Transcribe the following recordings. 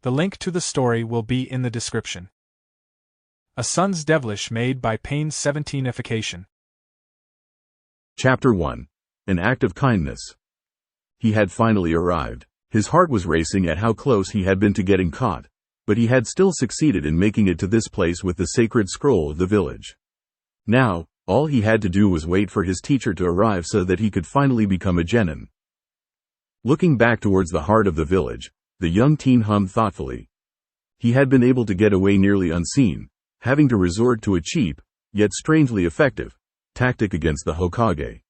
The link to the story will be in the description. A Son's Devilish Made by Pain's 17ification. Chapter 1. An Act of Kindness. He had finally arrived. His heart was racing at how close he had been to getting caught, but he had still succeeded in making it to this place with the sacred scroll of the village. Now, all he had to do was wait for his teacher to arrive so that he could finally become a genin. Looking back towards the heart of the village, the young teen hummed thoughtfully. He had been able to get away nearly unseen, having to resort to a cheap, yet strangely effective, tactic against the Hokage.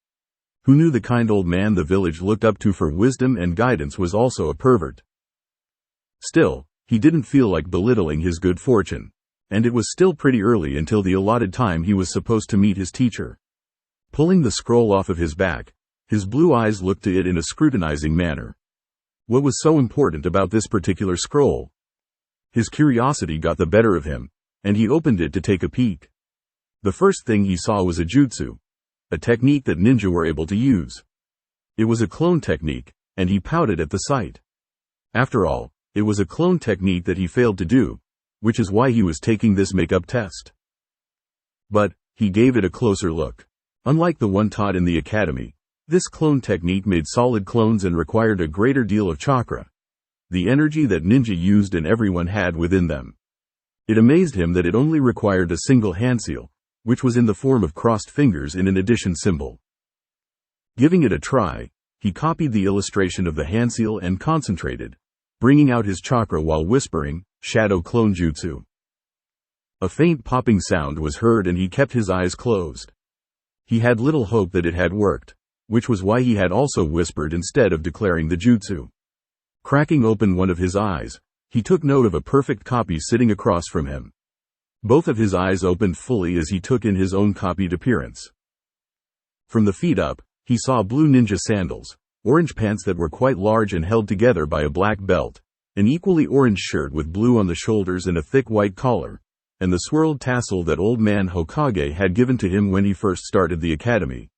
Who knew the kind old man the village looked up to for wisdom and guidance was also a pervert? Still, he didn't feel like belittling his good fortune, and it was still pretty early until the allotted time he was supposed to meet his teacher. Pulling the scroll off of his back, his blue eyes looked to it in a scrutinizing manner. What was so important about this particular scroll? His curiosity got the better of him, and he opened it to take a peek. The first thing he saw was a jutsu, a technique that ninja were able to use. It was a clone technique, and he pouted at the sight. After all, it was a clone technique that he failed to do, which is why he was taking this makeup test. But, he gave it a closer look. Unlike the one taught in the academy, this clone technique made solid clones and required a greater deal of chakra, the energy that ninja used and everyone had within them. It amazed him that it only required a single hand seal, which was in the form of crossed fingers in an addition symbol. Giving it a try, he copied the illustration of the hand seal and concentrated, bringing out his chakra while whispering, "Shadow Clone Jutsu." A faint popping sound was heard and he kept his eyes closed. He had little hope that it had worked, which was why he had also whispered instead of declaring the jutsu. Cracking open one of his eyes, he took note of a perfect copy sitting across from him. Both of his eyes opened fully as he took in his own copied appearance. From the feet up, he saw blue ninja sandals, orange pants that were quite large and held together by a black belt, an equally orange shirt with blue on the shoulders and a thick white collar, and the swirled tassel that old man Hokage had given to him when he first started the academy.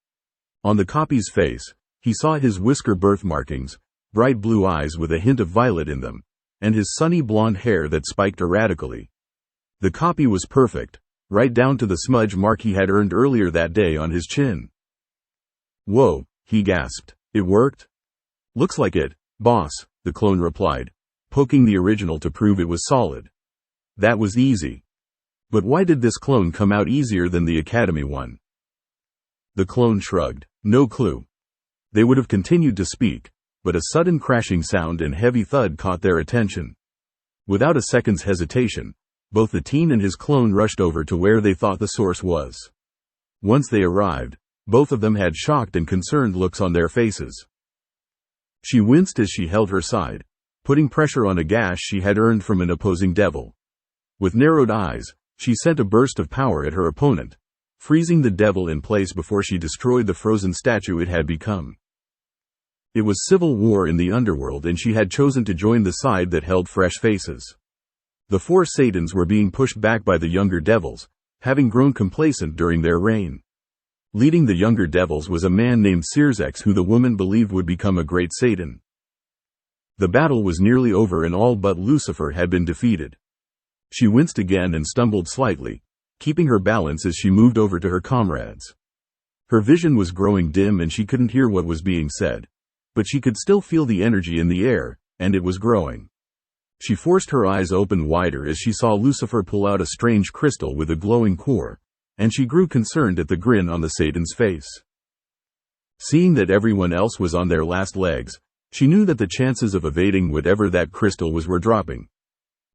On the copy's face, he saw his whisker birthmarkings, bright blue eyes with a hint of violet in them, and his sunny blonde hair that spiked erratically. The copy was perfect, right down to the smudge mark he had earned earlier that day on his chin. "Whoa," he gasped. "It worked?" "Looks like it, boss," the clone replied, poking the original to prove it was solid. "That was easy. But why did this clone come out easier than the academy one?" The clone shrugged. "No clue." They would have continued to speak, but a sudden crashing sound and heavy thud caught their attention. Without a second's hesitation, both the teen and his clone rushed over to where they thought the source was. Once they arrived, both of them had shocked and concerned looks on their faces. She winced as she held her side, putting pressure on a gash she had earned from an opposing devil. With narrowed eyes, she sent a burst of power at her opponent, freezing the devil in place before she destroyed the frozen statue it had become. It was civil war in the underworld and she had chosen to join the side that held fresh faces. The four Satans were being pushed back by the younger devils, having grown complacent during their reign. Leading the younger devils was a man named Sirzex who the woman believed would become a great Satan. The battle was nearly over and all but Lucifer had been defeated. She winced again and stumbled slightly, keeping her balance as she moved over to her comrades. Her vision was growing dim and she couldn't hear what was being said, but she could still feel the energy in the air, and it was growing. She forced her eyes open wider as she saw Lucifer pull out a strange crystal with a glowing core, and she grew concerned at the grin on the Satan's face. Seeing that everyone else was on their last legs, she knew that the chances of evading whatever that crystal was were dropping.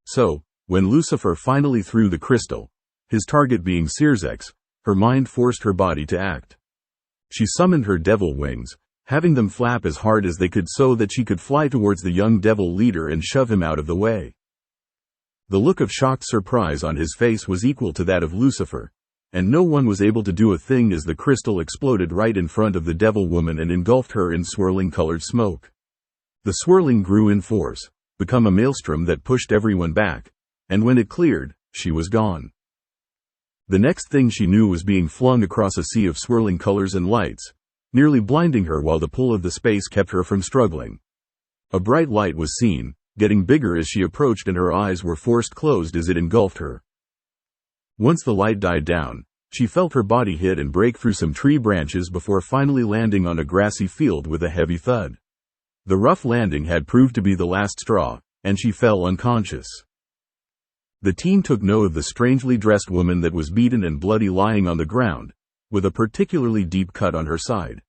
So, when Lucifer finally threw the crystal, his target being Sirzex, her mind forced her body to act. She summoned her devil wings, having them flap as hard as they could so that she could fly towards the young devil leader and shove him out of the way. The look of shocked surprise on his face was equal to that of Lucifer, and no one was able to do a thing as the crystal exploded right in front of the devil woman and engulfed her in swirling colored smoke. The swirling grew in force, become a maelstrom that pushed everyone back, and when it cleared, she was gone. The next thing she knew was being flung across a sea of swirling colors and lights, nearly blinding her while the pull of the space kept her from struggling. A bright light was seen, getting bigger as she approached, and her eyes were forced closed as it engulfed her. Once the light died down, she felt her body hit and break through some tree branches before finally landing on a grassy field with a heavy thud. The rough landing had proved to be the last straw, and she fell unconscious. The team took note of the strangely dressed woman that was beaten and bloody lying on the ground, with a particularly deep cut on her side.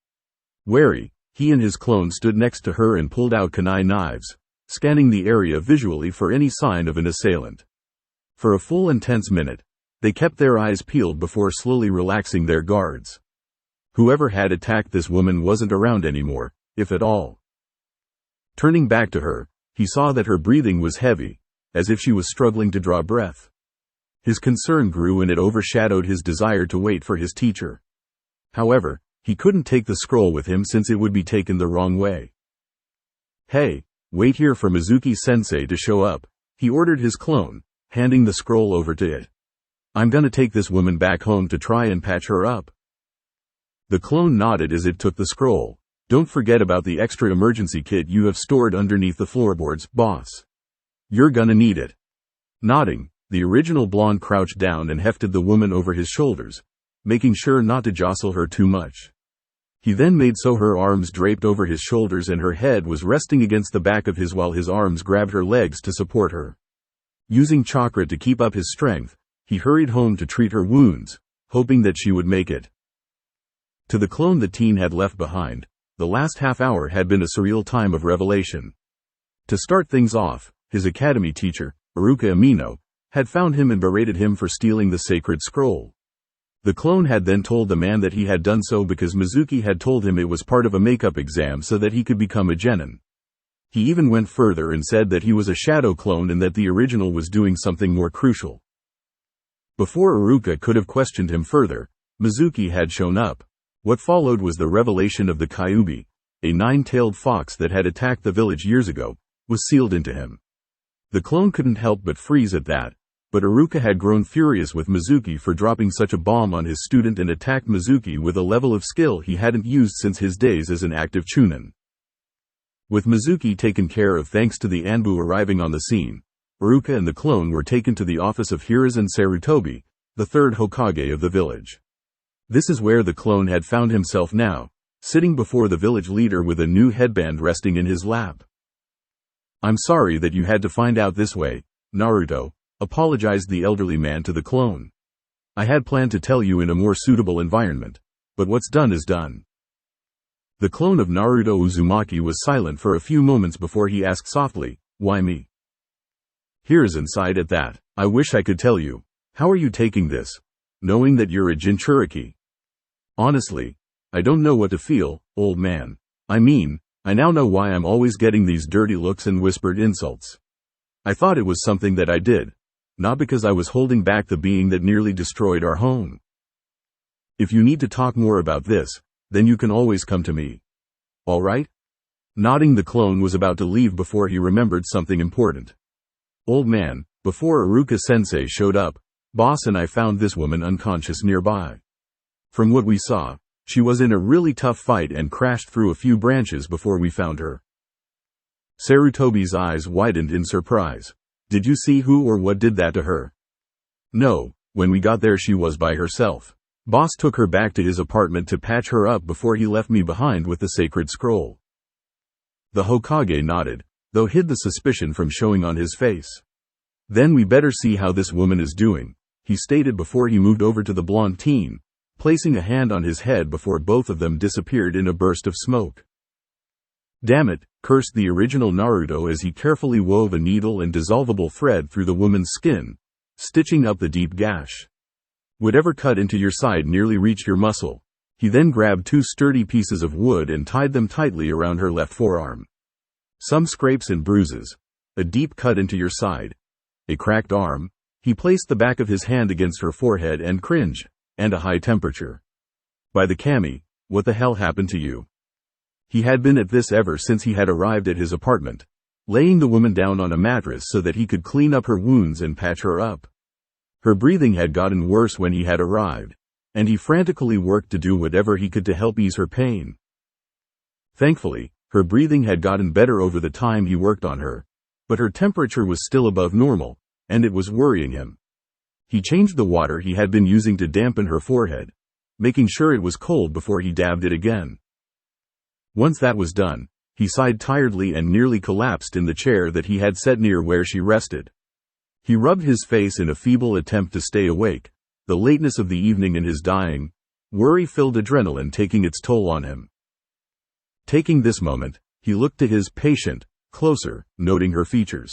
Wary, he and his clone stood next to her and pulled out kunai knives, scanning the area visually for any sign of an assailant. For a full and tense minute, they kept their eyes peeled before slowly relaxing their guards. Whoever had attacked this woman wasn't around anymore, if at all. Turning back to her, he saw that her breathing was heavy, as if she was struggling to draw breath. His concern grew and it overshadowed his desire to wait for his teacher. However, he couldn't take the scroll with him since it would be taken the wrong way. "Hey, wait here for Mizuki-sensei to show up," he ordered his clone, handing the scroll over to it. "I'm gonna take this woman back home to try and patch her up." The clone nodded as it took the scroll. "Don't forget about the extra emergency kit you have stored underneath the floorboards, boss. You're gonna need it." Nodding, the original blonde crouched down and hefted the woman over his shoulders, making sure not to jostle her too much. He then made so her arms draped over his shoulders and her head was resting against the back of his while his arms grabbed her legs to support her. Using chakra to keep up his strength, he hurried home to treat her wounds, hoping that she would make it. To the clone the teen had left behind, the last half hour had been a surreal time of revelation. To start things off, his academy teacher, Iruka Amino, had found him and berated him for stealing the sacred scroll. The clone had then told the man that he had done so because Mizuki had told him it was part of a makeup exam so that he could become a genin. He even went further and said that he was a shadow clone and that the original was doing something more crucial. Before Iruka could have questioned him further, Mizuki had shown up. What followed was the revelation of the Kyubi, a nine-tailed fox that had attacked the village years ago, was sealed into him. The clone couldn't help but freeze at that, but Iruka had grown furious with Mizuki for dropping such a bomb on his student and attacked Mizuki with a level of skill he hadn't used since his days as an active chunin. With Mizuki taken care of thanks to the Anbu arriving on the scene, Iruka and the clone were taken to the office of Hiruzen Sarutobi, the third Hokage of the village. This is where the clone had found himself now, sitting before the village leader with a new headband resting in his lap. "I'm sorry that you had to find out this way, Naruto," apologized the elderly man to the clone. "I had planned to tell you in a more suitable environment, but what's done is done." The clone of Naruto Uzumaki was silent for a few moments before he asked softly, "Why me?" Hiruzen sighed at that. "I wish I could tell you. How are you taking this, knowing that you're a Jinchuriki?" "Honestly, I don't know what to feel, old man. I mean, I now know why I'm always getting these dirty looks and whispered insults. I thought it was something that I did, not because I was holding back the being that nearly destroyed our home. If you need to talk more about this, then you can always come to me. All right?" Nodding, the clone was about to leave before he remembered something important. "Old man, before Iruka-sensei showed up, boss and I found this woman unconscious nearby. From what we saw, she was in a really tough fight and crashed through a few branches before we found her." Sarutobi's eyes widened in surprise. "Did you see who or what did that to her?" "No, when we got there she was by herself. Boss took her back to his apartment to patch her up before he left me behind with the sacred scroll." The Hokage nodded, though hid the suspicion from showing on his face. "Then we better see how this woman is doing," he stated before he moved over to the blonde teen, placing a hand on his head before both of them disappeared in a burst of smoke. "Damn it," cursed the original Naruto as he carefully wove a needle and dissolvable thread through the woman's skin, stitching up the deep gash. "Whatever cut into your side nearly reached your muscle." He then grabbed two sturdy pieces of wood and tied them tightly around her left forearm. "Some scrapes and bruises. A deep cut into your side. A cracked arm." He placed the back of his hand against her forehead and cringed. "And a high temperature. By the kami, what the hell happened to you?" He had been at this ever since he had arrived at his apartment, laying the woman down on a mattress so that he could clean up her wounds and patch her up. Her breathing had gotten worse when he had arrived, and he frantically worked to do whatever he could to help ease her pain. Thankfully, her breathing had gotten better over the time he worked on her, but her temperature was still above normal, and it was worrying him. He changed the water he had been using to dampen her forehead, making sure it was cold before he dabbed it again. Once that was done, he sighed tiredly and nearly collapsed in the chair that he had set near where she rested. He rubbed his face in a feeble attempt to stay awake, the lateness of the evening and his dying, worry-filled adrenaline taking its toll on him. Taking this moment, he looked at his patient closer, noting her features.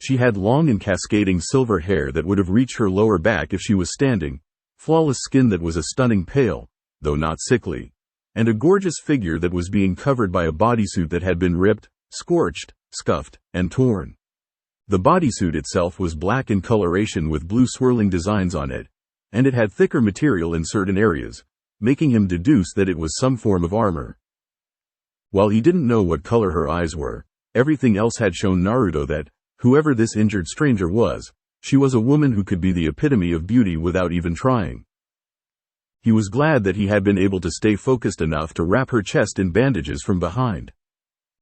She had long and cascading silver hair that would have reached her lower back if she was standing, flawless skin that was a stunning pale, though not sickly, and a gorgeous figure that was being covered by a bodysuit that had been ripped, scorched, scuffed, and torn. The bodysuit itself was black in coloration with blue swirling designs on it, and it had thicker material in certain areas, making him deduce that it was some form of armor. While he didn't know what color her eyes were, everything else had shown Naruto that, whoever this injured stranger was, she was a woman who could be the epitome of beauty without even trying. He was glad that he had been able to stay focused enough to wrap her chest in bandages from behind.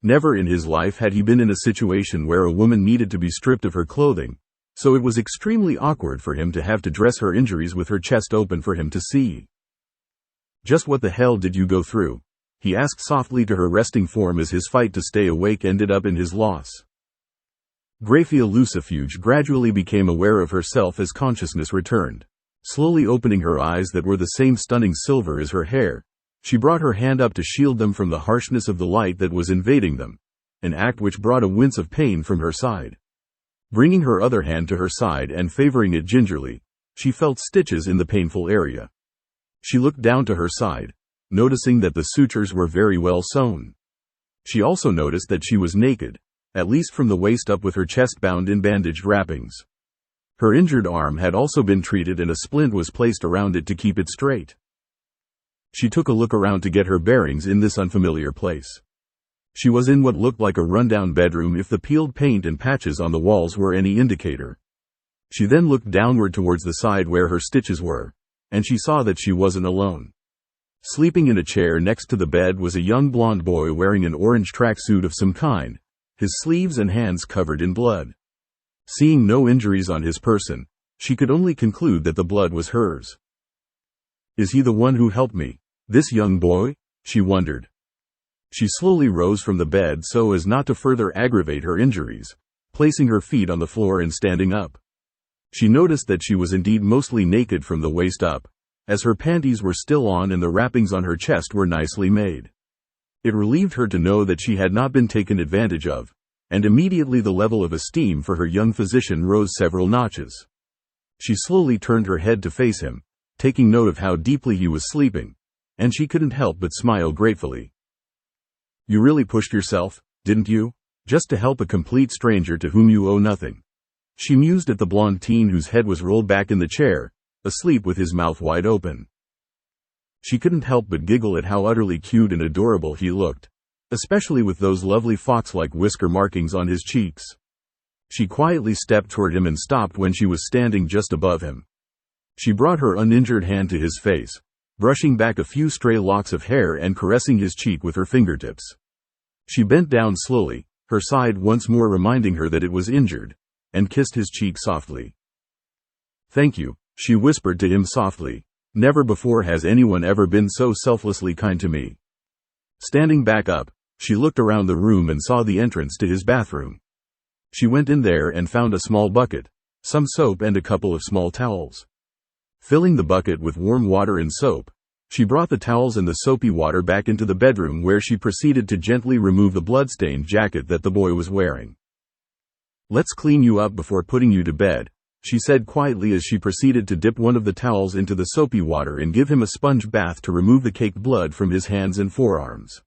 Never in his life had he been in a situation where a woman needed to be stripped of her clothing, so it was extremely awkward for him to have to dress her injuries with her chest open for him to see. "Just what the hell did you go through?" he asked softly to her resting form as his fight to stay awake ended up in his loss. Graia Lucifuge gradually became aware of herself as consciousness returned. Slowly opening her eyes that were the same stunning silver as her hair, she brought her hand up to shield them from the harshness of the light that was invading them, an act which brought a wince of pain from her side. Bringing her other hand to her side and favoring it gingerly, she felt stitches in the painful area. She looked down to her side, noticing that the sutures were very well sewn. She also noticed that she was naked, at least from the waist up, with her chest bound in bandaged wrappings. Her injured arm had also been treated and a splint was placed around it to keep it straight. She took a look around to get her bearings in this unfamiliar place. She was in what looked like a rundown bedroom if the peeled paint and patches on the walls were any indicator. She then looked downward towards the side where her stitches were, and she saw that she wasn't alone. Sleeping in a chair next to the bed was a young blonde boy wearing an orange tracksuit of some kind, his sleeves and hands covered in blood. Seeing no injuries on his person, she could only conclude that the blood was hers. "Is he the one who helped me, this young boy?" she wondered. She slowly rose from the bed so as not to further aggravate her injuries, placing her feet on the floor and standing up. She noticed that she was indeed mostly naked from the waist up, as her panties were still on and the wrappings on her chest were nicely made. It relieved her to know that she had not been taken advantage of, and immediately the level of esteem for her young physician rose several notches. She slowly turned her head to face him, taking note of how deeply he was sleeping, and she couldn't help but smile gratefully. "You really pushed yourself, didn't you? Just to help a complete stranger to whom you owe nothing." She mused at the blonde teen whose head was rolled back in the chair, asleep with his mouth wide open. She couldn't help but giggle at how utterly cute and adorable he looked, especially with those lovely fox-like whisker markings on his cheeks. She quietly stepped toward him and stopped when she was standing just above him. She brought her uninjured hand to his face, brushing back a few stray locks of hair and caressing his cheek with her fingertips. She bent down slowly, her side once more reminding her that it was injured, and kissed his cheek softly. "Thank you," she whispered to him softly. "Never before has anyone ever been so selflessly kind to me." Standing back up, she looked around the room and saw the entrance to his bathroom. She went in there and found a small bucket, some soap and a couple of small towels. Filling the bucket with warm water and soap, she brought the towels and the soapy water back into the bedroom where she proceeded to gently remove the blood-stained jacket that the boy was wearing. "Let's clean you up before putting you to bed," she said quietly as she proceeded to dip one of the towels into the soapy water and give him a sponge bath to remove the caked blood from his hands and forearms.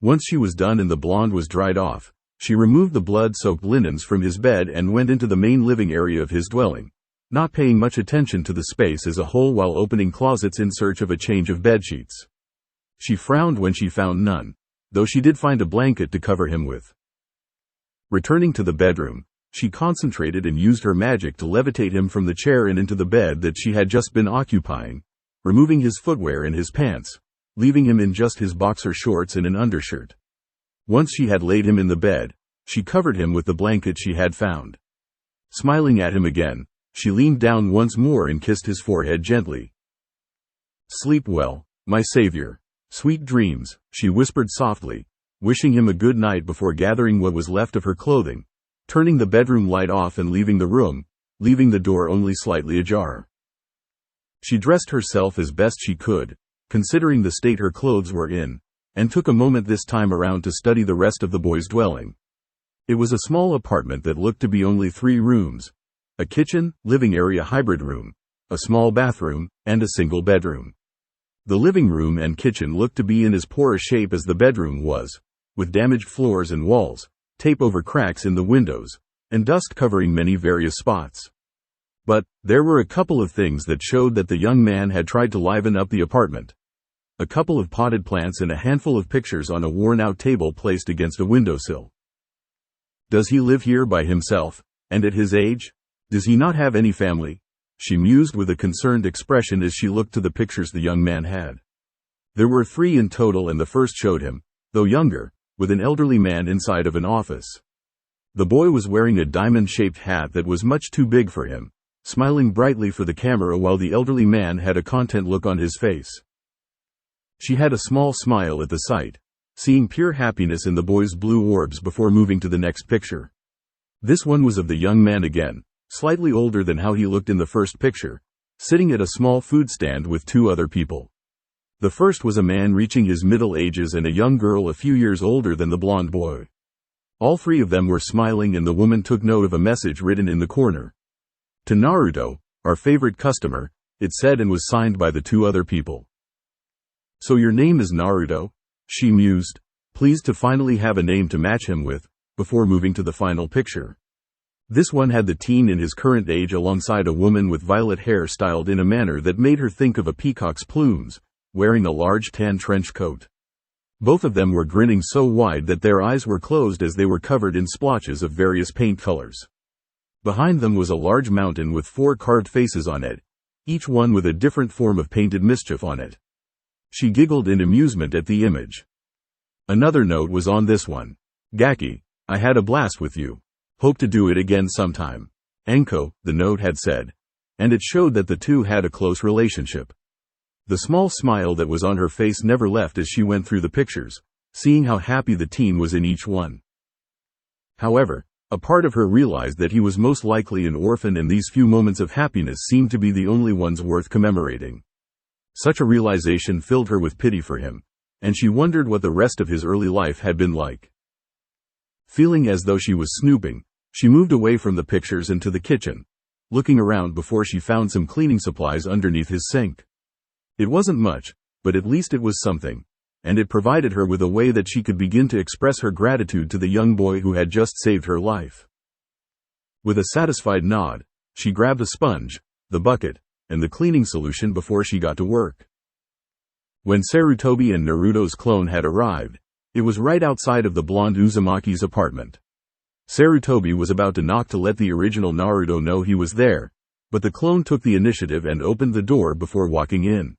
Once she was done and the blonde was dried off, she removed the blood-soaked linens from his bed and went into the main living area of his dwelling, not paying much attention to the space as a whole while opening closets in search of a change of bedsheets. She frowned when she found none, though she did find a blanket to cover him with. Returning to the bedroom, she concentrated and used her magic to levitate him from the chair and into the bed that she had just been occupying, removing his footwear and his pants, leaving him in just his boxer shorts and an undershirt. Once she had laid him in the bed, She covered him with the blanket she had found. Smiling at him again, she leaned down once more and kissed his forehead gently. "Sleep well, my savior. Sweet dreams," she whispered softly, wishing him a good night before gathering what was left of her clothing, turning the bedroom light off and leaving the room, leaving the door only slightly ajar. She dressed herself as best she could, considering the state her clothes were in, and took a moment this time around to study the rest of the boy's dwelling. It was a small apartment that looked to be only 3 rooms: a kitchen, living area hybrid room, a small bathroom, and a single bedroom. The living room and kitchen looked to be in as poor a shape as the bedroom was, with damaged floors and walls, tape over cracks in the windows, and dust covering many various spots. But there were a couple of things that showed that the young man had tried to liven up the apartment. A couple of potted plants and a handful of pictures on a worn-out table placed against a windowsill. Does he live here by himself, and at his age? Does he not have any family? She mused with a concerned expression as she looked to the pictures the young man had. There were 3 in total, and the first showed him, though younger, with an elderly man inside of an office. The boy was wearing a diamond-shaped hat that was much too big for him, smiling brightly for the camera while the elderly man had a content look on his face. She had a small smile at the sight, seeing pure happiness in the boy's blue orbs before moving to the next picture. This one was of the young man again, slightly older than how he looked in the first picture, sitting at a small food stand with 2 other people. The first was a man reaching his middle ages and a young girl a few years older than the blonde boy. All 3 of them were smiling, and the woman took note of a message written in the corner. "To Naruto, our favorite customer," it said, and was signed by the 2 other people. "So your name is Naruto?" she mused, pleased to finally have a name to match him with, before moving to the final picture. This one had the teen in his current age alongside a woman with violet hair styled in a manner that made her think of a peacock's plumes, wearing a large tan trench coat. Both of them were grinning so wide that their eyes were closed as they were covered in splotches of various paint colors. Behind them was a large mountain with 4 carved faces on it, each one with a different form of painted mischief on it. She giggled in amusement at the image. Another note was on this one. "Gaki, I had a blast with you. Hope to do it again sometime. Anko," the note had said, and it showed that the 2 had a close relationship. The small smile that was on her face never left as she went through the pictures, seeing how happy the teen was in each one. However, a part of her realized that he was most likely an orphan, and these few moments of happiness seemed to be the only ones worth commemorating. Such a realization filled her with pity for him, and she wondered what the rest of his early life had been like. Feeling as though she was snooping, she moved away from the pictures and to the kitchen, looking around before she found some cleaning supplies underneath his sink. It wasn't much, but at least it was something, and it provided her with a way that she could begin to express her gratitude to the young boy who had just saved her life. With a satisfied nod, she grabbed a sponge, the bucket, and the cleaning solution before she got to work. When Sarutobi and Naruto's clone had arrived, it was right outside of the blonde Uzumaki's apartment. Sarutobi was about to knock to let the original Naruto know he was there, but the clone took the initiative and opened the door before walking in.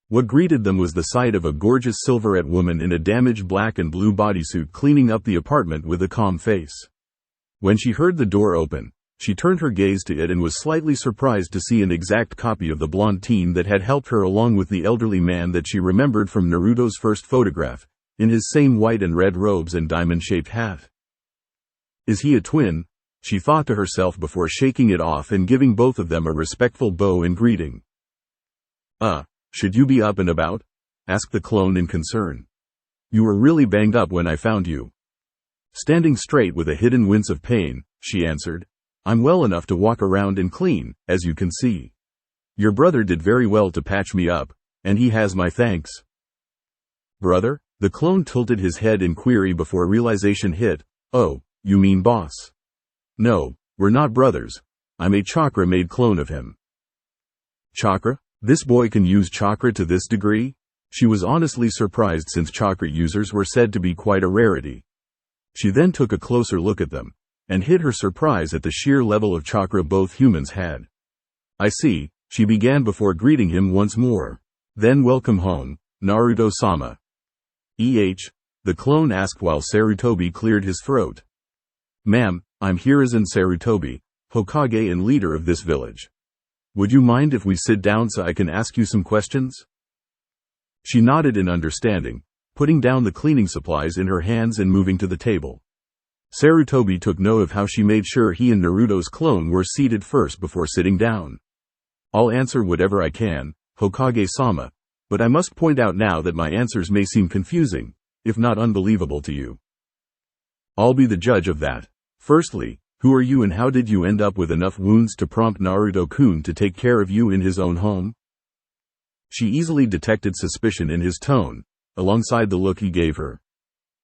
What greeted them was the sight of a gorgeous silverette woman in a damaged black and blue bodysuit cleaning up the apartment with a calm face. When she heard the door open, she turned her gaze to it and was slightly surprised to see an exact copy of the blonde teen that had helped her, along with the elderly man that she remembered from Naruto's first photograph, in his same white and red robes and diamond-shaped hat. "Is he a twin?" she thought to herself before shaking it off and giving both of them a respectful bow in greeting. Should you be up and about?" asked the clone in concern. "You were really banged up when I found you." Standing straight with a hidden wince of pain, she answered, "I'm well enough to walk around and clean, as you can see. Your brother did very well to patch me up, and he has my thanks." "Brother?" The clone tilted his head in query before realization hit. "Oh, you mean boss?" "No, we're not brothers. I'm a Chakra-made clone of him." "Chakra? This boy can use Chakra to this degree?" She was honestly surprised, since Chakra users were said to be quite a rarity. She then took a closer look at them, and hid her surprise at the sheer level of Chakra both humans had. "I see," she began before greeting him once more. "Then welcome home, Naruto-sama." The clone asked while Sarutobi cleared his throat. Ma'am, I'm Hiruzen Sarutobi, Hokage and leader of this village. Would you mind if we sit down so I can ask you some questions? She nodded in understanding, putting down the cleaning supplies in her hands and moving to the table. Sarutobi took note of how she made sure he and Naruto's clone were seated first before sitting down. I'll answer whatever I can, Hokage-sama, but I must point out now that my answers may seem confusing, if not unbelievable to you. I'll be the judge of that. Firstly, who are you and how did you end up with enough wounds to prompt Naruto-kun to take care of you in his own home? She easily detected suspicion in his tone, alongside the look he gave her.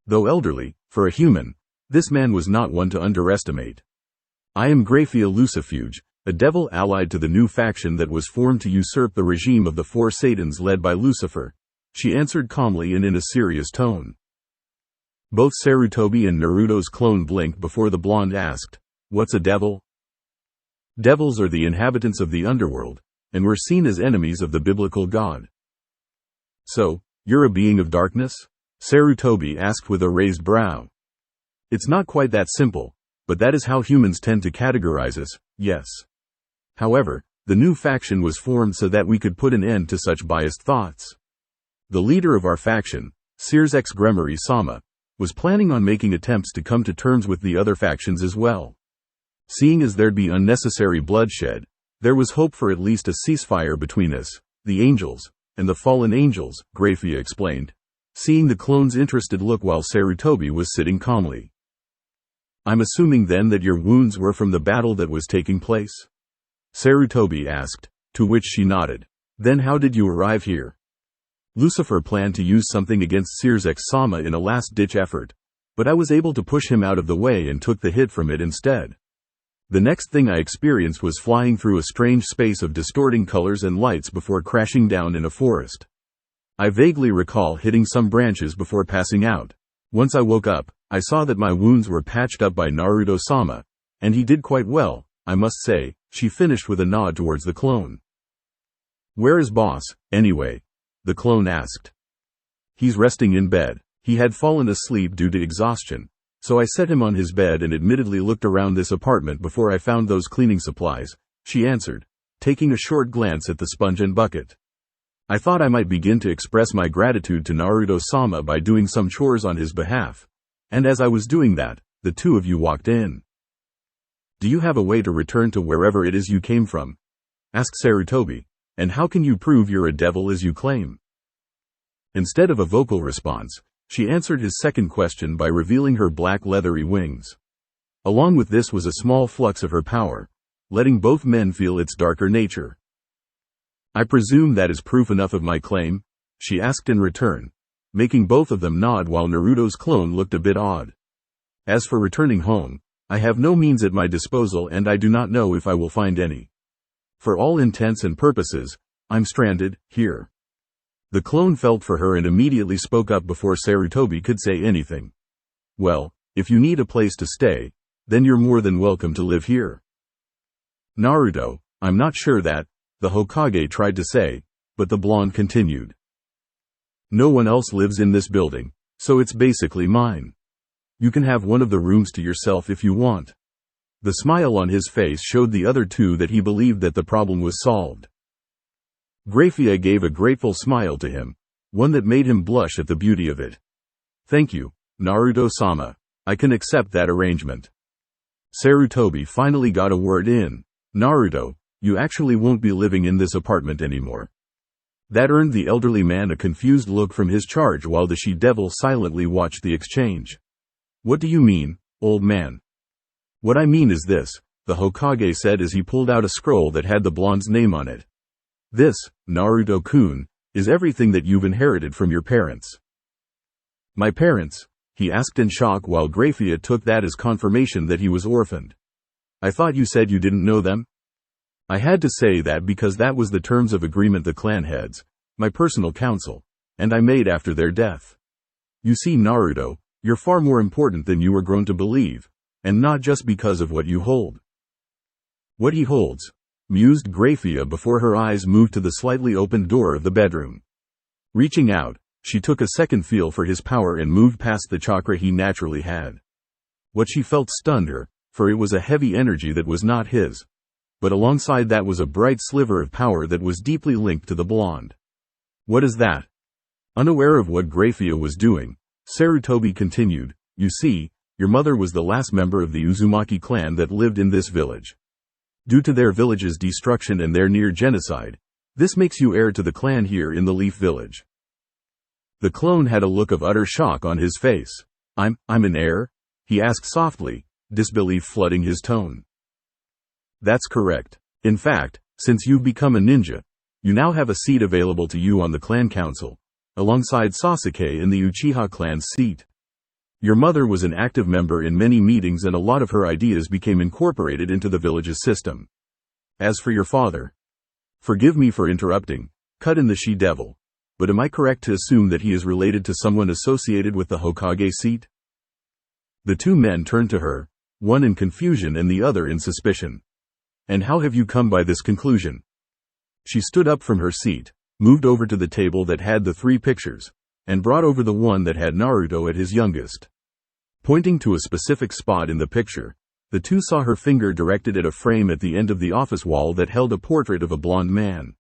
Though elderly, for a human, this man was not one to underestimate. I am Graia Lucifuge, a devil allied to the new faction that was formed to usurp the regime of the four Satans led by Lucifer, she answered calmly and in a serious tone. Both Sarutobi and Naruto's clone blinked before the blonde asked, "What's a devil?" Devils are the inhabitants of the underworld, and were seen as enemies of the biblical god. So, you're a being of darkness? Sarutobi asked with a raised brow. It's not quite that simple, but that is how humans tend to categorize us, yes. However, the new faction was formed so that we could put an end to such biased thoughts. The leader of our faction, Sears X Gremory-sama, was planning on making attempts to come to terms with the other factions as well. Seeing as there'd be unnecessary bloodshed, there was hope for at least a ceasefire between us, the angels, and the fallen angels, Graia explained, seeing the clone's interested look while Sarutobi was sitting calmly. I'm assuming then that your wounds were from the battle that was taking place? Sarutobi asked, to which she nodded. Then how did you arrive here? Lucifer planned to use something against Sears X-sama in a last-ditch effort, but I was able to push him out of the way and took the hit from it instead. The next thing I experienced was flying through a strange space of distorting colors and lights before crashing down in a forest. I vaguely recall hitting some branches before passing out. Once I woke up, I saw that my wounds were patched up by Naruto-sama, and he did quite well, I must say, she finished with a nod towards the clone. Where is boss, anyway? The clone asked. He's resting in bed. He had fallen asleep due to exhaustion, so I set him on his bed and admittedly looked around this apartment before I found those cleaning supplies, she answered, taking a short glance at the sponge and bucket. I thought I might begin to express my gratitude to Naruto-sama by doing some chores on his behalf, and as I was doing that, the two of you walked in. Do you have a way to return to wherever it is you came from? Asked Sarutobi. And how can you prove you're a devil as you claim? Instead of a vocal response, she answered his second question by revealing her black leathery wings. Along with this was a small flux of her power, letting both men feel its darker nature. I presume that is proof enough of my claim? She asked in return, making both of them nod while Naruto's clone looked a bit odd. As for returning home, I have no means at my disposal and I do not know if I will find any. For all intents and purposes, I'm stranded, here. The clone felt for her and immediately spoke up before Sarutobi could say anything. Well, if you need a place to stay, then you're more than welcome to live here. Naruto, I'm not sure that, the Hokage tried to say, but the blonde continued. No one else lives in this building, so it's basically mine. You can have one of the rooms to yourself if you want. The smile on his face showed the other two that he believed that the problem was solved. Graia gave a grateful smile to him, one that made him blush at the beauty of it. Thank you, Naruto-sama. I can accept that arrangement. Sarutobi finally got a word in. Naruto, you actually won't be living in this apartment anymore. That earned the elderly man a confused look from his charge while the she-devil silently watched the exchange. What do you mean, old man? What I mean is this, the Hokage said as he pulled out a scroll that had the blonde's name on it. This, Naruto-kun, is everything that you've inherited from your parents. My parents? He asked in shock while Graia took that as confirmation that he was orphaned. I thought you said you didn't know them? I had to say that because that was the terms of agreement the clan heads, my personal counsel, and I made after their death. You see, Naruto, you're far more important than you were grown to believe. And not just because of what you hold. What he holds, mused Graia before her eyes moved to the slightly opened door of the bedroom. Reaching out, She took a second feel for his power and moved past the chakra he naturally had. What she felt stunned her, for it was a heavy energy that was not his. But alongside that was a bright sliver of power that was deeply linked to the blonde. What is that? Unaware of what Graia was doing, Sarutobi continued, you see, your mother was the last member of the Uzumaki clan that lived in this village. Due to their village's destruction and their near genocide, this makes you heir to the clan here in the Leaf Village. The clone had a look of utter shock on his face. I'm an heir? He asked softly, disbelief flooding his tone. That's correct. In fact, since you've become a ninja, you now have a seat available to you on the clan council, alongside Sasuke in the Uchiha clan's seat. Your mother was an active member in many meetings and a lot of her ideas became incorporated into the village's system. As for your father, forgive me for interrupting, cut in the she-devil, but am I correct to assume that he is related to someone associated with the Hokage seat? The two men turned to her, one in confusion and the other in suspicion. And how have you come by this conclusion? She stood up from her seat, moved over to the table that had the 3 pictures, and brought over the one that had Naruto at his youngest. Pointing to a specific spot in the picture, the two saw her finger directed at a frame at the end of the office wall that held a portrait of a blonde man.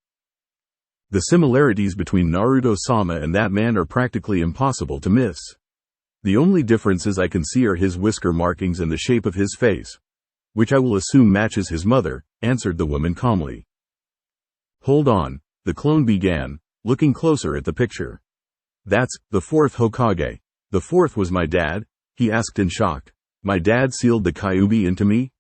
The similarities between Naruto-sama and that man are practically impossible to miss. The only differences I can see are his whisker markings and the shape of his face, which I will assume matches his mother, answered the woman calmly. Hold on, the clone began, looking closer at the picture. That's the 4th Hokage. The 4th was my dad? He asked in shock. My dad sealed the Kyuubi into me?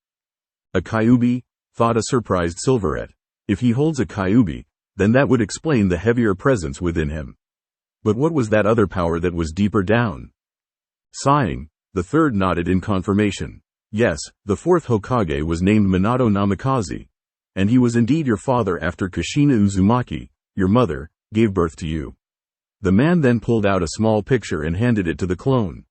A Kyuubi? Thought a surprised Silverette. If he holds a Kyuubi, then that would explain the heavier presence within him. But what was that other power that was deeper down? Sighing, the 3rd nodded in confirmation. Yes, the 4th Hokage was named Minato Namikaze, and he was indeed your father after Kushina Uzumaki, your mother, gave birth to you. The man then pulled out a small picture and handed it to the clone.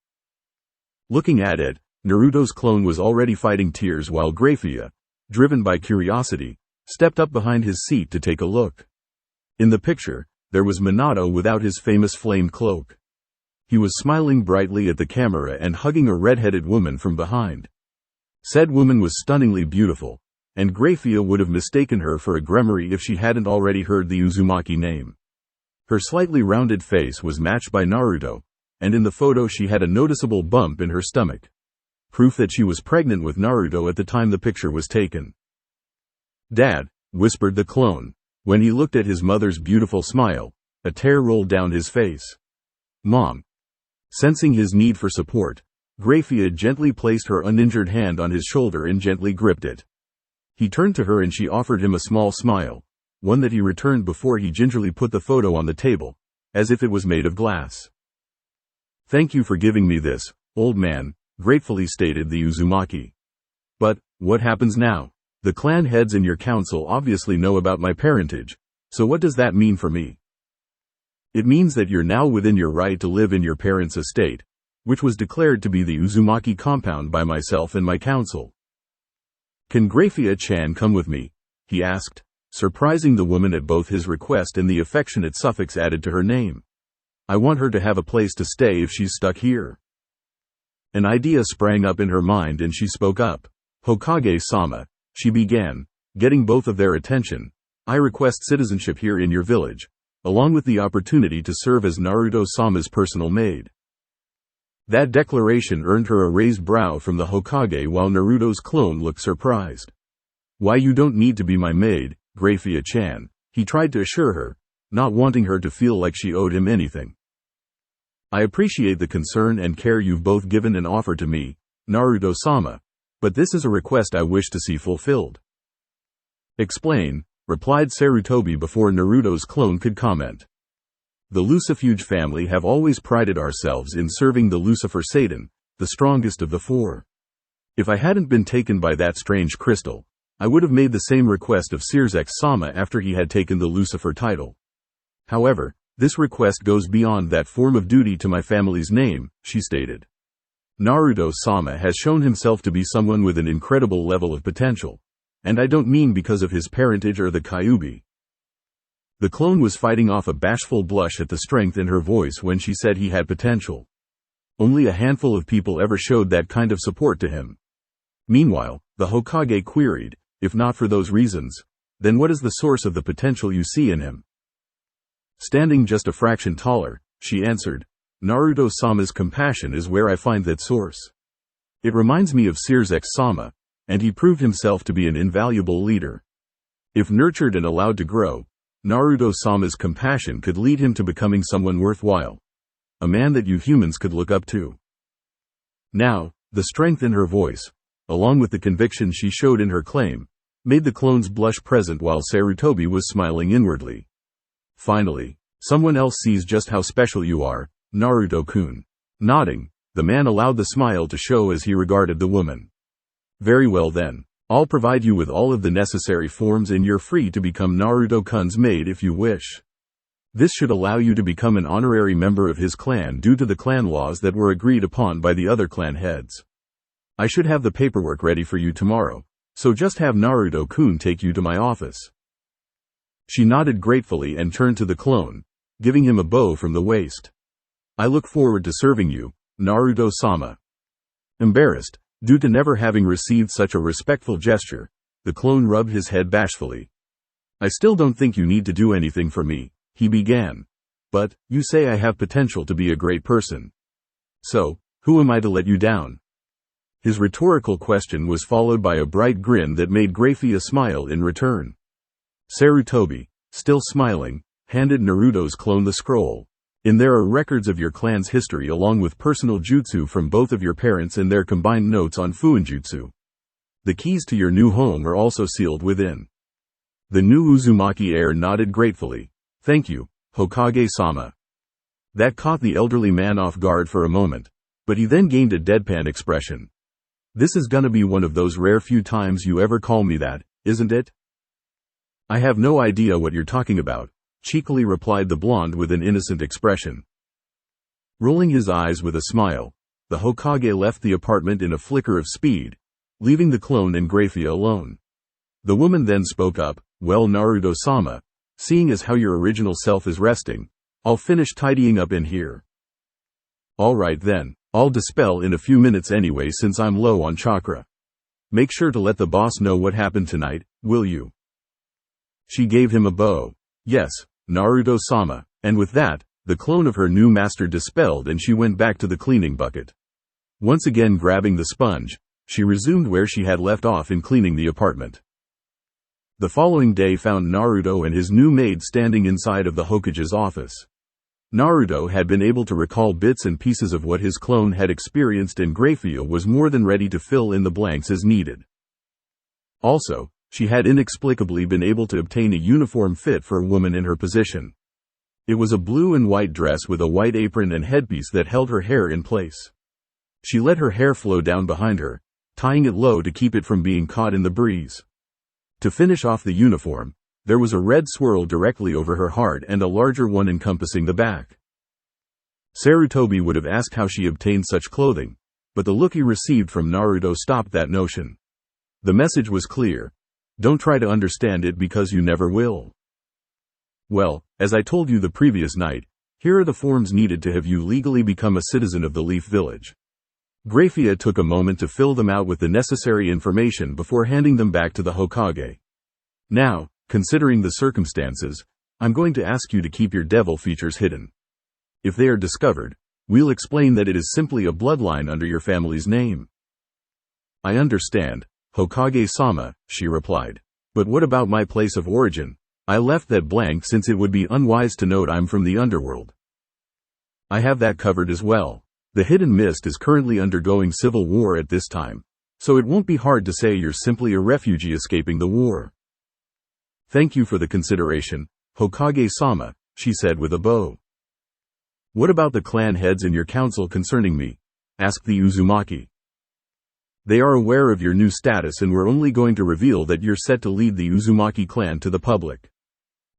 Looking at it, Naruto's clone was already fighting tears while Graia, driven by curiosity, stepped up behind his seat to take a look. In the picture, there was Minato without his famous flame cloak. He was smiling brightly at the camera and hugging a red-headed woman from behind. Said woman was stunningly beautiful, and Graia would have mistaken her for a Gremory if she hadn't already heard the Uzumaki name. Her slightly rounded face was matched by Naruto, and in the photo she had a noticeable bump in her stomach. Proof that she was pregnant with Naruto at the time the picture was taken. Dad, whispered the clone. When he looked at his mother's beautiful smile, a tear rolled down his face. Mom. Sensing his need for support, Graia gently placed her uninjured hand on his shoulder and gently gripped it. He turned to her and she offered him a small smile, one that he returned before he gingerly put the photo on the table, as if it was made of glass. Thank you for giving me this, old man, gratefully stated the Uzumaki. But, what happens now? The clan heads in your council obviously know about my parentage, so what does that mean for me? It means that you're now within your right to live in your parents' estate, which was declared to be the Uzumaki compound by myself and my council. Can Graia-chan come with me? He asked, surprising the woman at both his request and the affectionate suffix added to her name. I want her to have a place to stay if she's stuck here. An idea sprang up in her mind and she spoke up. Hokage-sama, she began, getting both of their attention. I request citizenship here in your village, along with the opportunity to serve as Naruto-sama's personal maid. That declaration earned her a raised brow from the Hokage while Naruto's clone looked surprised. Why, you don't need to be my maid, Graia-chan, he tried to assure her, not wanting her to feel like she owed him anything. I appreciate the concern and care you've both given and offered to me, Naruto-sama, but this is a request I wish to see fulfilled. Explain, replied Sarutobi before Naruto's clone could comment. The Lucifuge family have always prided ourselves in serving the Lucifer Satan, the strongest of the 4. If I hadn't been taken by that strange crystal, I would have made the same request of Sirzex-sama after he had taken the Lucifer title. However, this request goes beyond that form of duty to my family's name, she stated. Naruto-sama has shown himself to be someone with an incredible level of potential, and I don't mean because of his parentage or the Kyuubi. The clone was fighting off a bashful blush at the strength in her voice when she said he had potential. Only a handful of people ever showed that kind of support to him. Meanwhile, the Hokage queried, if not for those reasons, then what is the source of the potential you see in him? Standing just a fraction taller, she answered, Naruto-sama's compassion is where I find that source. It reminds me of Searzek-sama, and he proved himself to be an invaluable leader. If nurtured and allowed to grow, Naruto-sama's compassion could lead him to becoming someone worthwhile. A man that you humans could look up to. Now, the strength in her voice, along with the conviction she showed in her claim, made the clones blush present while Sarutobi was smiling inwardly. Finally, someone else sees just how special you are, Naruto-kun. Nodding, the man allowed the smile to show as he regarded the woman. Very well then, I'll provide you with all of the necessary forms and you're free to become Naruto-kun's maid if you wish. This should allow you to become an honorary member of his clan due to the clan laws that were agreed upon by the other clan heads. I should have the paperwork ready for you tomorrow, so just have Naruto-kun take you to my office. She nodded gratefully and turned to the clone, giving him a bow from the waist. I look forward to serving you, Naruto-sama. Embarrassed, due to never having received such a respectful gesture, the clone rubbed his head bashfully. I still don't think you need to do anything for me, he began. But, you say I have potential to be a great person. So, who am I to let you down? His rhetorical question was followed by a bright grin that made Graia smile in return. Sarutobi, still smiling, handed Naruto's clone the scroll. In there are records of your clan's history along with personal jutsu from both of your parents and their combined notes on fuinjutsu. The keys to your new home are also sealed within. The new Uzumaki heir nodded gratefully. Thank you, Hokage-sama. That caught the elderly man off guard for a moment, but he then gained a deadpan expression. This is gonna be one of those rare few times you ever call me that, isn't it? I have no idea what you're talking about, cheekily replied the blonde with an innocent expression. Rolling his eyes with a smile, the Hokage left the apartment in a flicker of speed, leaving the clone and Graia alone. The woman then spoke up, well Naruto-sama, seeing as how your original self is resting, I'll finish tidying up in here. Alright then, I'll dispel in a few minutes anyway since I'm low on chakra. Make sure to let the boss know what happened tonight, will you? She gave him a bow. Yes, Naruto-sama, and with that, the clone of her new master dispelled and she went back to the cleaning bucket. Once again grabbing the sponge, she resumed where she had left off in cleaning the apartment. The following day found Naruto and his new maid standing inside of the Hokage's office. Naruto had been able to recall bits and pieces of what his clone had experienced and Graia was more than ready to fill in the blanks as needed. Also, she had inexplicably been able to obtain a uniform fit for a woman in her position. It was a blue and white dress with a white apron and headpiece that held her hair in place. She let her hair flow down behind her, tying it low to keep it from being caught in the breeze. To finish off the uniform, there was a red swirl directly over her heart and a larger one encompassing the back. Sarutobi would have asked how she obtained such clothing, but the look he received from Naruto stopped that notion. The message was clear. Don't try to understand it because you never will. Well, as I told you the previous night, here are the forms needed to have you legally become a citizen of the Leaf Village. Graia took a moment to fill them out with the necessary information before handing them back to the Hokage. Now, considering the circumstances, I'm going to ask you to keep your devil features hidden. If they are discovered, we'll explain that it is simply a bloodline under your family's name. I understand, Hokage-sama, she replied. But what about my place of origin? I left that blank since it would be unwise to note I'm from the underworld. I have that covered as well. The Hidden Mist is currently undergoing civil war at this time, so it won't be hard to say you're simply a refugee escaping the war. Thank you for the consideration, Hokage-sama, she said with a bow. What about the clan heads in your council concerning me? Asked the Uzumaki. They are aware of your new status and we're only going to reveal that you're set to lead the Uzumaki clan to the public.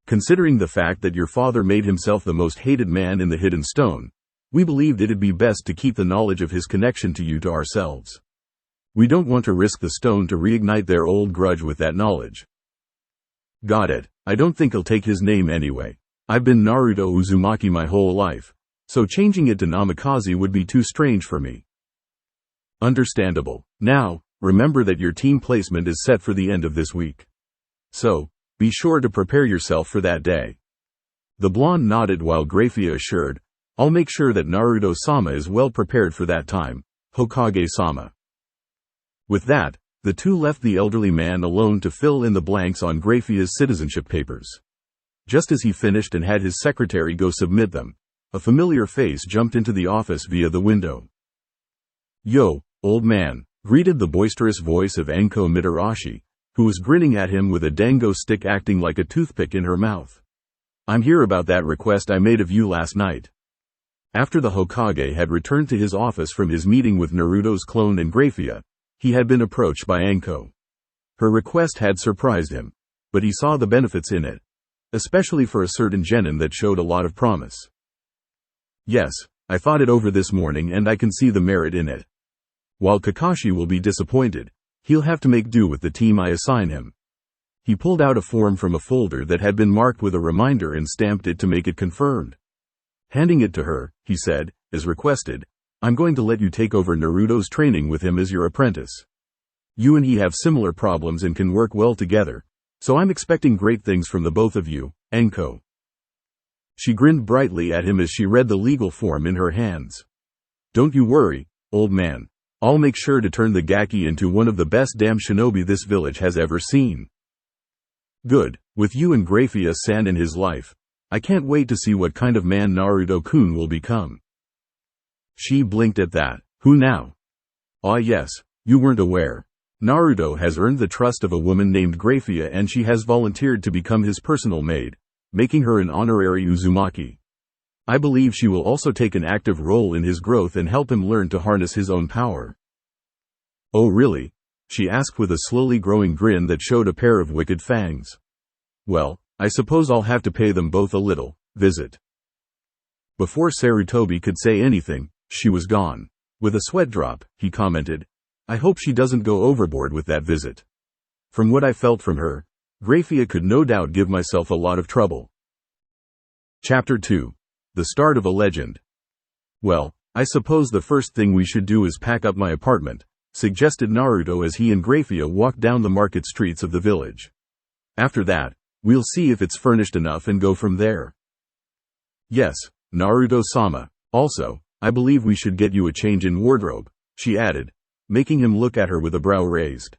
Considering the fact that your father made himself the most hated man in the Hidden Stone, we believed it'd be best to keep the knowledge of his connection to you to ourselves. We don't want to risk the stone to reignite their old grudge with that knowledge. Got it. I don't think I'll take his name anyway. I've been Naruto Uzumaki my whole life, so changing it to Namikaze would be too strange for me. Understandable. Now, remember that your team placement is set for the end of this week. So, be sure to prepare yourself for that day. The blonde nodded while Graia assured, I'll make sure that Naruto-sama is well prepared for that time, Hokage-sama. With that, the two left the elderly man alone to fill in the blanks on Graia's citizenship papers. Just as he finished and had his secretary go submit them, a familiar face jumped into the office via the window. Yo, old man, greeted the boisterous voice of Anko Mitarashi, who was grinning at him with a dango stick acting like a toothpick in her mouth. I'm here about that request I made of you last night. After the Hokage had returned to his office from his meeting with Naruto's clone and Graia, he had been approached by Anko. Her request had surprised him, but he saw the benefits in it, especially for a certain genin that showed a lot of promise. Yes, I thought it over this morning and I can see the merit in it. While Kakashi will be disappointed, he'll have to make do with the team I assign him. He pulled out a form from a folder that had been marked with a reminder and stamped it to make it confirmed. Handing it to her, he said, as requested, I'm going to let you take over Naruto's training with him as your apprentice. You and he have similar problems and can work well together, so I'm expecting great things from the both of you, Anko. She grinned brightly at him as she read the legal form in her hands. Don't you worry, old man. I'll make sure to turn the Gaki into one of the best damn shinobi this village has ever seen. Good, with you and Graia-san in his life, I can't wait to see what kind of man Naruto-kun will become. She blinked at that. Who now? Ah yes, you weren't aware. Naruto has earned the trust of a woman named Graia and she has volunteered to become his personal maid, making her an honorary Uzumaki. I believe she will also take an active role in his growth and help him learn to harness his own power. Oh really? She asked with a slowly growing grin that showed a pair of wicked fangs. Well, I suppose I'll have to pay them both a little visit. Before Sarutobi could say anything, she was gone. With a sweat drop, he commented, I hope she doesn't go overboard with that visit. From what I felt from her, Graia could no doubt give myself a lot of trouble. Chapter 2. The Start of a Legend. Well, I suppose the first thing we should do is pack up my apartment, suggested Naruto as he and Graia walked down the market streets of the village. After that, we'll see if it's furnished enough and go from there. Yes, Naruto-sama. Also, I believe we should get you a change in wardrobe, she added, making him look at her with a brow raised.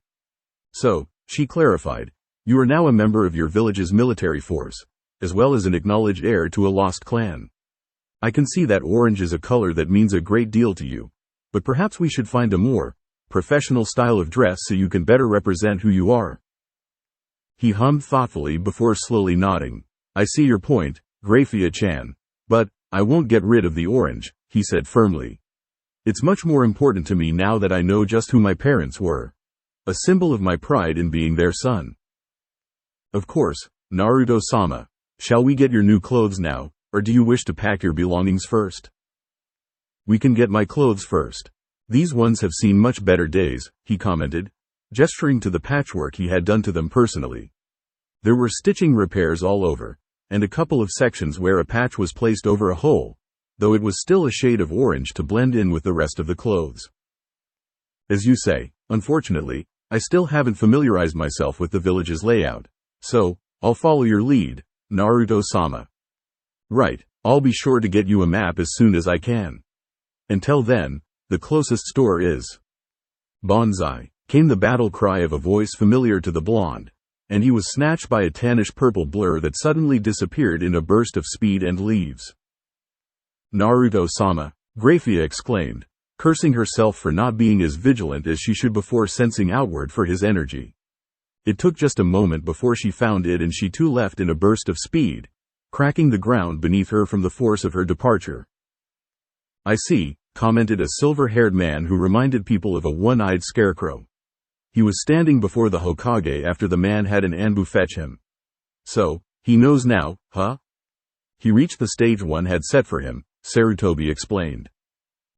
So, she clarified, you are now a member of your village's military force, as well as an acknowledged heir to a lost clan. I can see that orange is a color that means a great deal to you, but perhaps we should find a more professional style of dress so you can better represent who you are. He hummed thoughtfully before slowly nodding. I see your point, Graia-chan. But, I won't get rid of the orange, he said firmly. It's much more important to me now that I know just who my parents were. A symbol of my pride in being their son. Of course, Naruto-sama. Shall we get your new clothes now, or do you wish to pack your belongings first? We can get my clothes first. These ones have seen much better days, he commented, gesturing to the patchwork he had done to them personally. There were stitching repairs all over, and a couple of sections where a patch was placed over a hole, though it was still a shade of orange to blend in with the rest of the clothes. As you say, unfortunately, I still haven't familiarized myself with the village's layout, so, I'll follow your lead, Naruto-sama. Right, I'll be sure to get you a map as soon as I can. Until then, the closest store is Bonsai, came the battle cry of a voice familiar to the blonde, and he was snatched by a tannish purple blur that suddenly disappeared in a burst of speed and leaves. Naruto-sama, Graia exclaimed, cursing herself for not being as vigilant as she should before sensing outward for his energy. It took just a moment before she found it and she too left in a burst of speed, cracking the ground beneath her from the force of her departure. I see, commented a silver-haired man who reminded people of a one-eyed scarecrow. He was standing before the Hokage after the man had an Anbu fetch him. So, he knows now, huh? He reached the stage one had set for him, Sarutobi explained.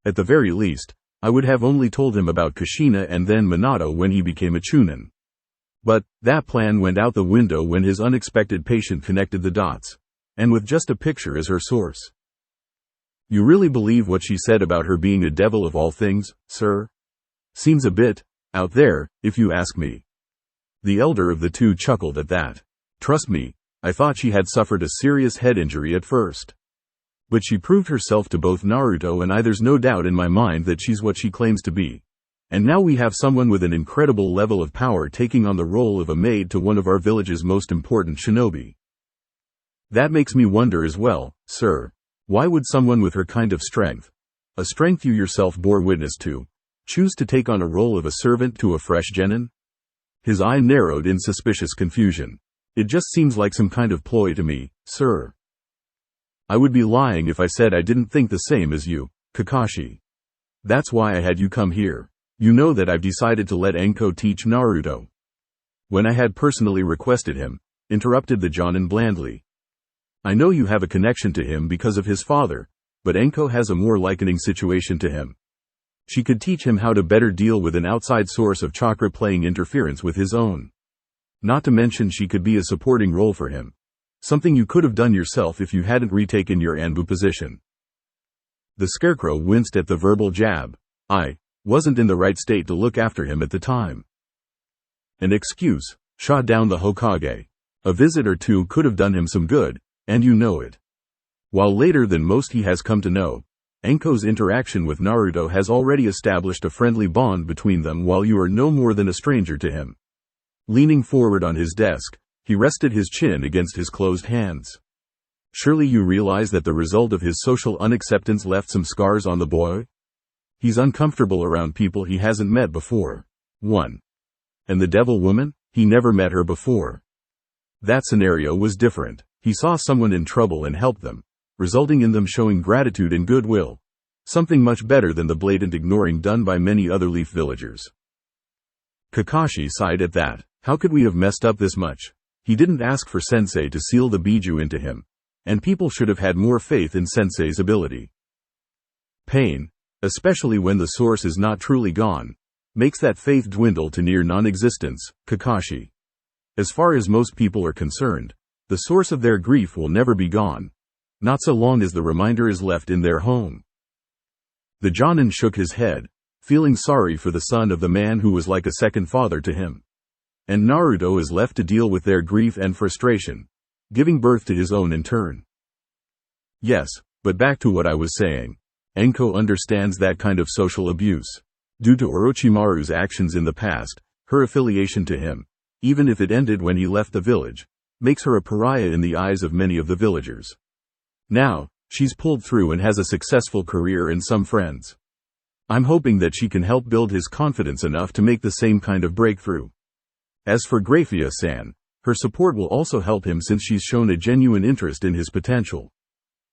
At the very least, I would have only told him about Kushina and then Minato when he became a Chunin. But that plan went out the window when his unexpected patient connected the dots. And with just a picture as her source. You really believe what she said about her being a devil of all things, sir? Seems a bit out there, if you ask me. The elder of the two chuckled at that. Trust me, I thought she had suffered a serious head injury at first. But she proved herself to both Naruto and I. There's no doubt in my mind that she's what she claims to be. And now we have someone with an incredible level of power taking on the role of a maid to one of our village's most important shinobi. That makes me wonder as well, sir. Why would someone with her kind of strength, a strength you yourself bore witness to, choose to take on a role of a servant to a fresh genin? His eye narrowed in suspicious confusion. It just seems like some kind of ploy to me, sir. I would be lying if I said I didn't think the same as you, Kakashi. That's why I had you come here. You know that I've decided to let Anko teach Naruto. When I had personally requested him, interrupted the Jonin blandly. I know you have a connection to him because of his father, but Anko has a more likening situation to him. She could teach him how to better deal with an outside source of chakra playing interference with his own. Not to mention she could be a supporting role for him. Something you could have done yourself if you hadn't retaken your Anbu position. The scarecrow winced at the verbal jab. I wasn't in the right state to look after him at the time. An excuse, shot down the Hokage. A visit or two could have done him some good, and you know it. While later than most he has come to know, Anko's interaction with Naruto has already established a friendly bond between them while you are no more than a stranger to him. Leaning forward on his desk, he rested his chin against his closed hands. Surely you realize that the result of his social unacceptance left some scars on the boy? He's uncomfortable around people he hasn't met before. 1. And the devil woman? He never met her before. That scenario was different. He saw someone in trouble and helped them, resulting in them showing gratitude and goodwill. Something much better than the blatant ignoring done by many other Leaf villagers. Kakashi sighed at that. How could we have messed up this much? He didn't ask for Sensei to seal the Biju into him, and people should have had more faith in Sensei's ability. Pain, especially when the source is not truly gone, makes that faith dwindle to near non-existence, Kakashi. As far as most people are concerned, the source of their grief will never be gone, not so long as the reminder is left in their home. The Jonin shook his head, feeling sorry for the son of the man who was like a second father to him. And Naruto is left to deal with their grief and frustration, giving birth to his own in turn. Yes, but back to what I was saying. Anko understands that kind of social abuse. Due to Orochimaru's actions in the past, her affiliation to him, even if it ended when he left the village, makes her a pariah in the eyes of many of the villagers. Now, she's pulled through and has a successful career and some friends. I'm hoping that she can help build his confidence enough to make the same kind of breakthrough. As for Graia-san, her support will also help him since she's shown a genuine interest in his potential.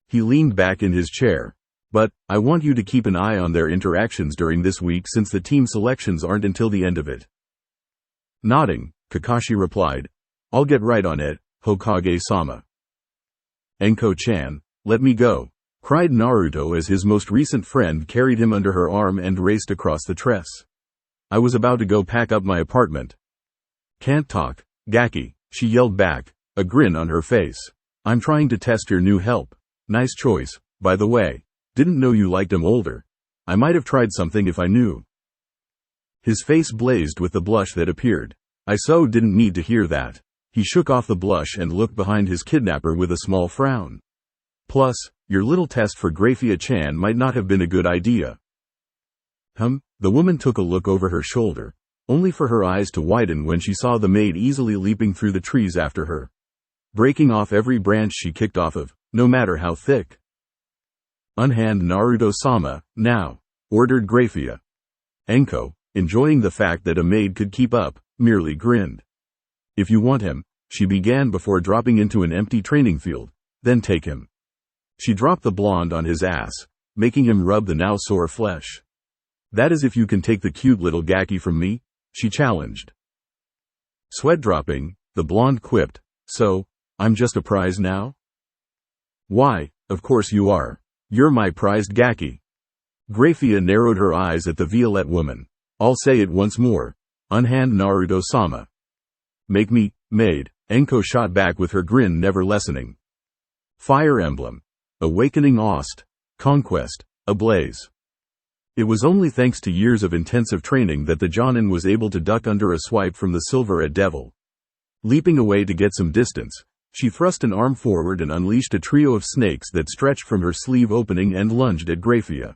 He leaned back in his chair. But, I want you to keep an eye on their interactions during this week since the team selections aren't until the end of it. Nodding, Kakashi replied. I'll get right on it, Hokage-sama. Anko-chan, let me go, cried Naruto as his most recent friend carried him under her arm and raced across the tress. I was about to go pack up my apartment. Can't talk, Gaki, she yelled back, a grin on her face. I'm trying to test your new help. Nice choice, by the way. Didn't know you liked him older. I might have tried something if I knew. His face blazed with the blush that appeared. I so didn't need to hear that. He shook off the blush and looked behind his kidnapper with a small frown. Plus, your little test for Graia-chan might not have been a good idea. The woman took a look over her shoulder, only for her eyes to widen when she saw the maid easily leaping through the trees after her, breaking off every branch she kicked off of, no matter how thick. Unhand Naruto-sama, now, ordered Graia. Anko, enjoying the fact that a maid could keep up, merely grinned. If you want him, she began before dropping into an empty training field, then take him. She dropped the blonde on his ass, making him rub the now sore flesh. That is if you can take the cute little Gaki from me, she challenged. Sweat dropping, the blonde quipped, so, I'm just a prize now? Why, of course you are. You're my prized Gaki. Graia narrowed her eyes at the Violette woman. I'll say it once more. Unhand Naruto-sama. Make me, Maid, Anko shot back with her grin never lessening. Fire emblem. Awakening Ost. Conquest. Ablaze. It was only thanks to years of intensive training that the Jonin was able to duck under a swipe from the silver at Devil. Leaping away to get some distance, she thrust an arm forward and unleashed a trio of snakes that stretched from her sleeve opening and lunged at Graia.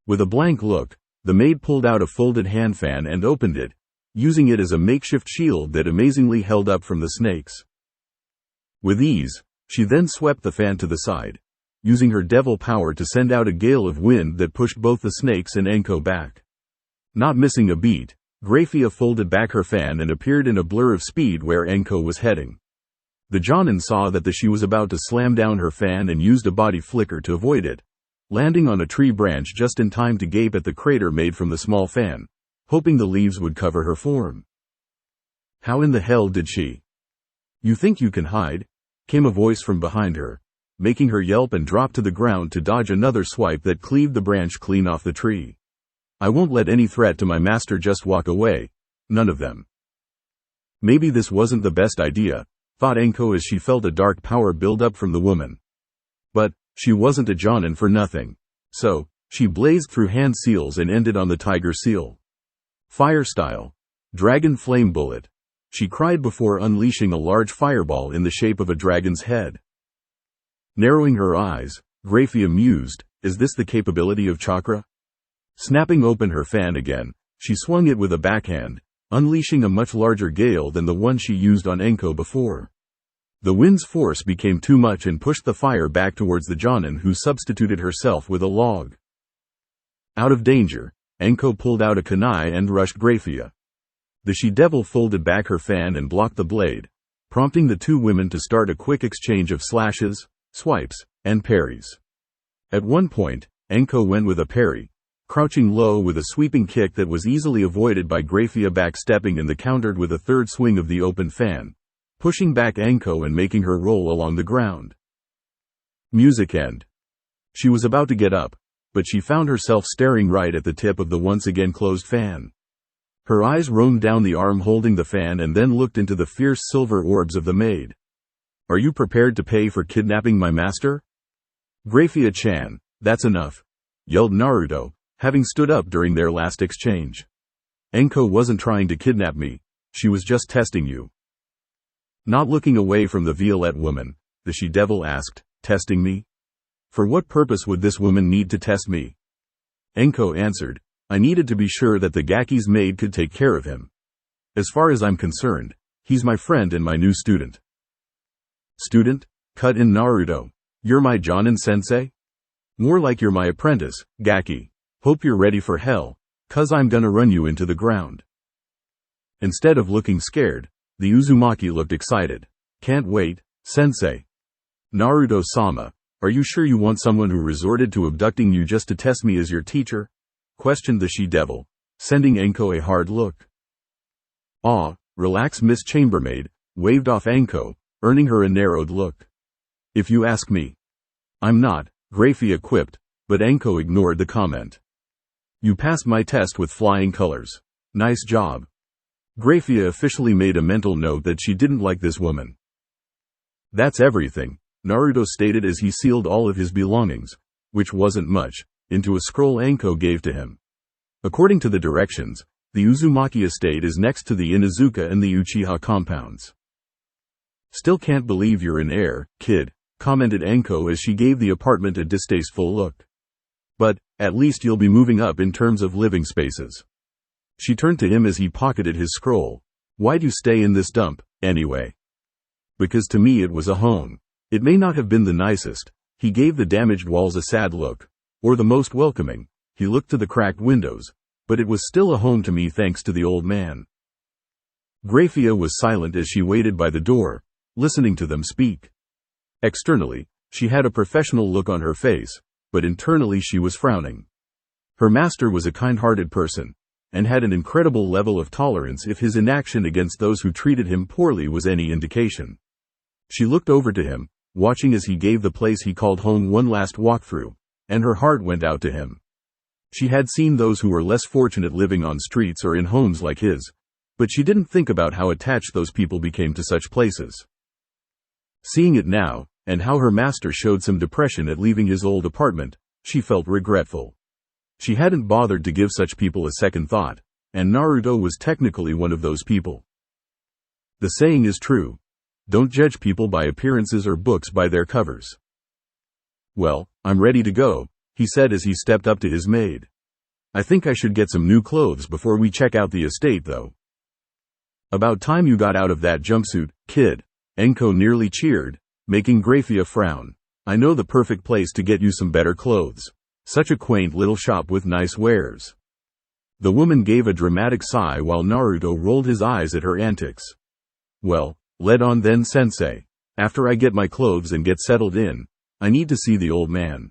With a blank look, the maid pulled out a folded hand fan and opened it, using it as a makeshift shield that amazingly held up from the snakes. With ease, she then swept the fan to the side, using her devil power to send out a gale of wind that pushed both the snakes and Anko back. Not missing a beat, Graia folded back her fan and appeared in a blur of speed where Anko was heading. The Jonin saw that she was about to slam down her fan and used a body flicker to avoid it, landing on a tree branch just in time to gape at the crater made from the small fan, hoping the leaves would cover her form. How in the hell did she? You think you can hide? Came a voice from behind her, making her yelp and drop to the ground to dodge another swipe that cleaved the branch clean off the tree. I won't let any threat to my master just walk away, none of them. Maybe this wasn't the best idea, thought Anko as she felt a dark power build up from the woman. But she wasn't a Jonin for nothing. So, she blazed through hand seals and ended on the tiger seal. Fire style. Dragon flame bullet. She cried before unleashing a large fireball in the shape of a dragon's head. Narrowing her eyes, Graia mused, is this the capability of Chakra? Snapping open her fan again, she swung it with a backhand, unleashing a much larger gale than the one she used on Anko before. The wind's force became too much and pushed the fire back towards the Jonin, who substituted herself with a log. Out of danger, Anko pulled out a kunai and rushed Graia. The she-devil folded back her fan and blocked the blade, prompting the two women to start a quick exchange of slashes, swipes, and parries. At one point, Anko went with a parry, crouching low with a sweeping kick that was easily avoided by Graia backstepping and countered with a third swing of the open fan, pushing back Anko and making her roll along the ground. Music end. She was about to get up, but she found herself staring right at the tip of the once again closed fan. Her eyes roamed down the arm holding the fan and then looked into the fierce silver orbs of the maid. Are you prepared to pay for kidnapping my master? Graia-chan, that's enough, yelled Naruto, having stood up during their last exchange. Anko wasn't trying to kidnap me, she was just testing you. Not looking away from the Violette woman, the she-devil asked, testing me? For what purpose would this woman need to test me? Anko answered, I needed to be sure that the Gaki's maid could take care of him. As far as I'm concerned, he's my friend and my new student. Student? Cut in Naruto. You're my Jonin-sensei? More like you're my apprentice, Gaki. Hope you're ready for hell, 'cause I'm gonna run you into the ground. Instead of looking scared, the Uzumaki looked excited. Can't wait, sensei. Naruto-sama, are you sure you want someone who resorted to abducting you just to test me as your teacher? Questioned the she-devil, sending Anko a hard look. Relax, Miss Chambermaid, waved off Anko, earning her a narrowed look. If you ask me. I'm not, Graia quipped, but Anko ignored the comment. You passed my test with flying colors. Nice job. Graia officially made a mental note that she didn't like this woman. That's everything, Naruto stated as he sealed all of his belongings, which wasn't much, into a scroll Anko gave to him. According to the directions, the Uzumaki estate is next to the Inuzuka and the Uchiha compounds. Still can't believe you're an heir, kid, commented Anko as she gave the apartment a distasteful look. But, at least you'll be moving up in terms of living spaces. She turned to him as he pocketed his scroll. Why'd you stay in this dump, anyway? Because to me it was a home. It may not have been the nicest, he gave the damaged walls a sad look, or the most welcoming, he looked to the cracked windows, but it was still a home to me thanks to the old man. Graia was silent as she waited by the door, listening to them speak. Externally, she had a professional look on her face, but internally she was frowning. Her master was a kind-hearted person, and had an incredible level of tolerance if his inaction against those who treated him poorly was any indication. She looked over to him, watching as he gave the place he called home one last walkthrough, and her heart went out to him. She had seen those who were less fortunate living on streets or in homes like his, but she didn't think about how attached those people became to such places. Seeing it now, and how her master showed some depression at leaving his old apartment, she felt regretful. She hadn't bothered to give such people a second thought, and Naruto was technically one of those people. The saying is true. Don't judge people by appearances or books by their covers. Well, I'm ready to go, he said as he stepped up to his maid. I think I should get some new clothes before we check out the estate though. About time you got out of that jumpsuit, kid, Anko nearly cheered, making Graia frown. I know the perfect place to get you some better clothes. Such a quaint little shop with nice wares. The woman gave a dramatic sigh while Naruto rolled his eyes at her antics. Well, let on then, sensei. After I get my clothes and get settled in, I need to see the old man.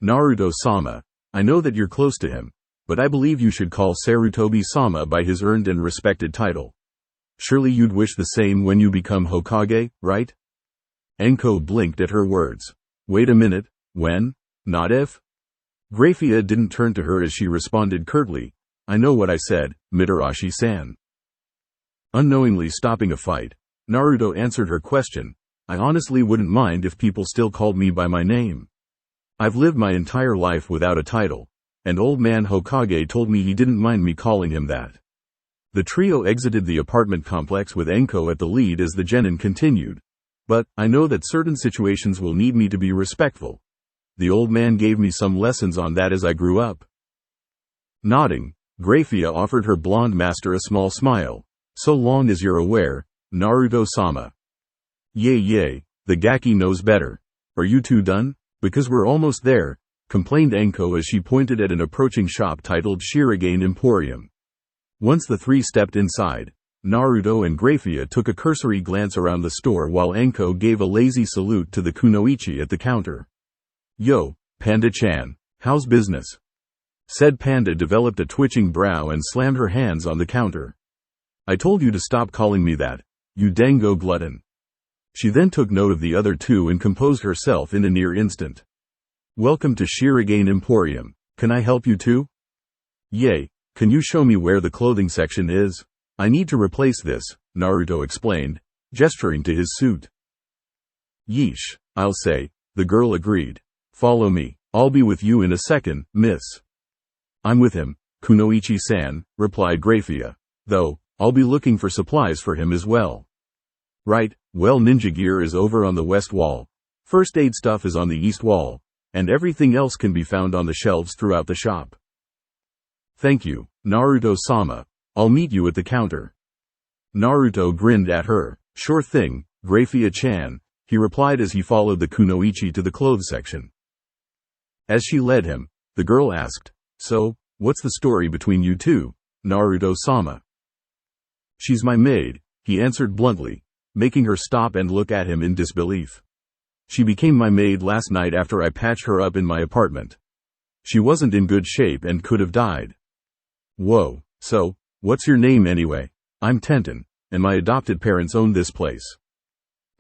Naruto-sama, I know that you're close to him, but I believe you should call Sarutobi-sama by his earned and respected title. Surely you'd wish the same when you become Hokage, right? Anko blinked at her words. Wait a minute, when? Not if? Graia didn't turn to her as she responded curtly, I know what I said, Mitarashi-san. Unknowingly stopping a fight, Naruto answered her question, I honestly wouldn't mind if people still called me by my name. I've lived my entire life without a title, and old man Hokage told me he didn't mind me calling him that. The trio exited the apartment complex with Anko at the lead as the genin continued. But, I know that certain situations will need me to be respectful. The old man gave me some lessons on that as I grew up. Nodding, Graia offered her blonde master a small smile. So long as you're aware, Naruto-sama. Yay, the Gaki knows better. Are you two done? Because we're almost there, complained Anko as she pointed at an approaching shop titled Shirogane Emporium. Once the three stepped inside, Naruto and Graia took a cursory glance around the store while Anko gave a lazy salute to the kunoichi at the counter. Yo, Panda-chan, how's business? Said Panda developed a twitching brow and slammed her hands on the counter. I told you to stop calling me that, you dango glutton. She then took note of the other two and composed herself in a near instant. Welcome to Shirogane Emporium, can I help you too? Yay, can you show me where the clothing section is? I need to replace this, Naruto explained, gesturing to his suit. Yeesh, I'll say, the girl agreed. Follow me, I'll be with you in a second, miss. I'm with him, Kunoichi-san, replied Graia. Though, I'll be looking for supplies for him as well. Right, well, ninja gear is over on the west wall. First aid stuff is on the east wall, and everything else can be found on the shelves throughout the shop. Thank you, Naruto-sama. I'll meet you at the counter. Naruto grinned at her. Sure thing, Graia-chan, he replied as he followed the kunoichi to the clothes section. As she led him, the girl asked, So, what's the story between you two, Naruto-sama? She's my maid, he answered bluntly, making her stop and look at him in disbelief. She became my maid last night after I patched her up in my apartment. She wasn't in good shape and could have died. Whoa, so, what's your name anyway? I'm Tenten, and my adopted parents own this place.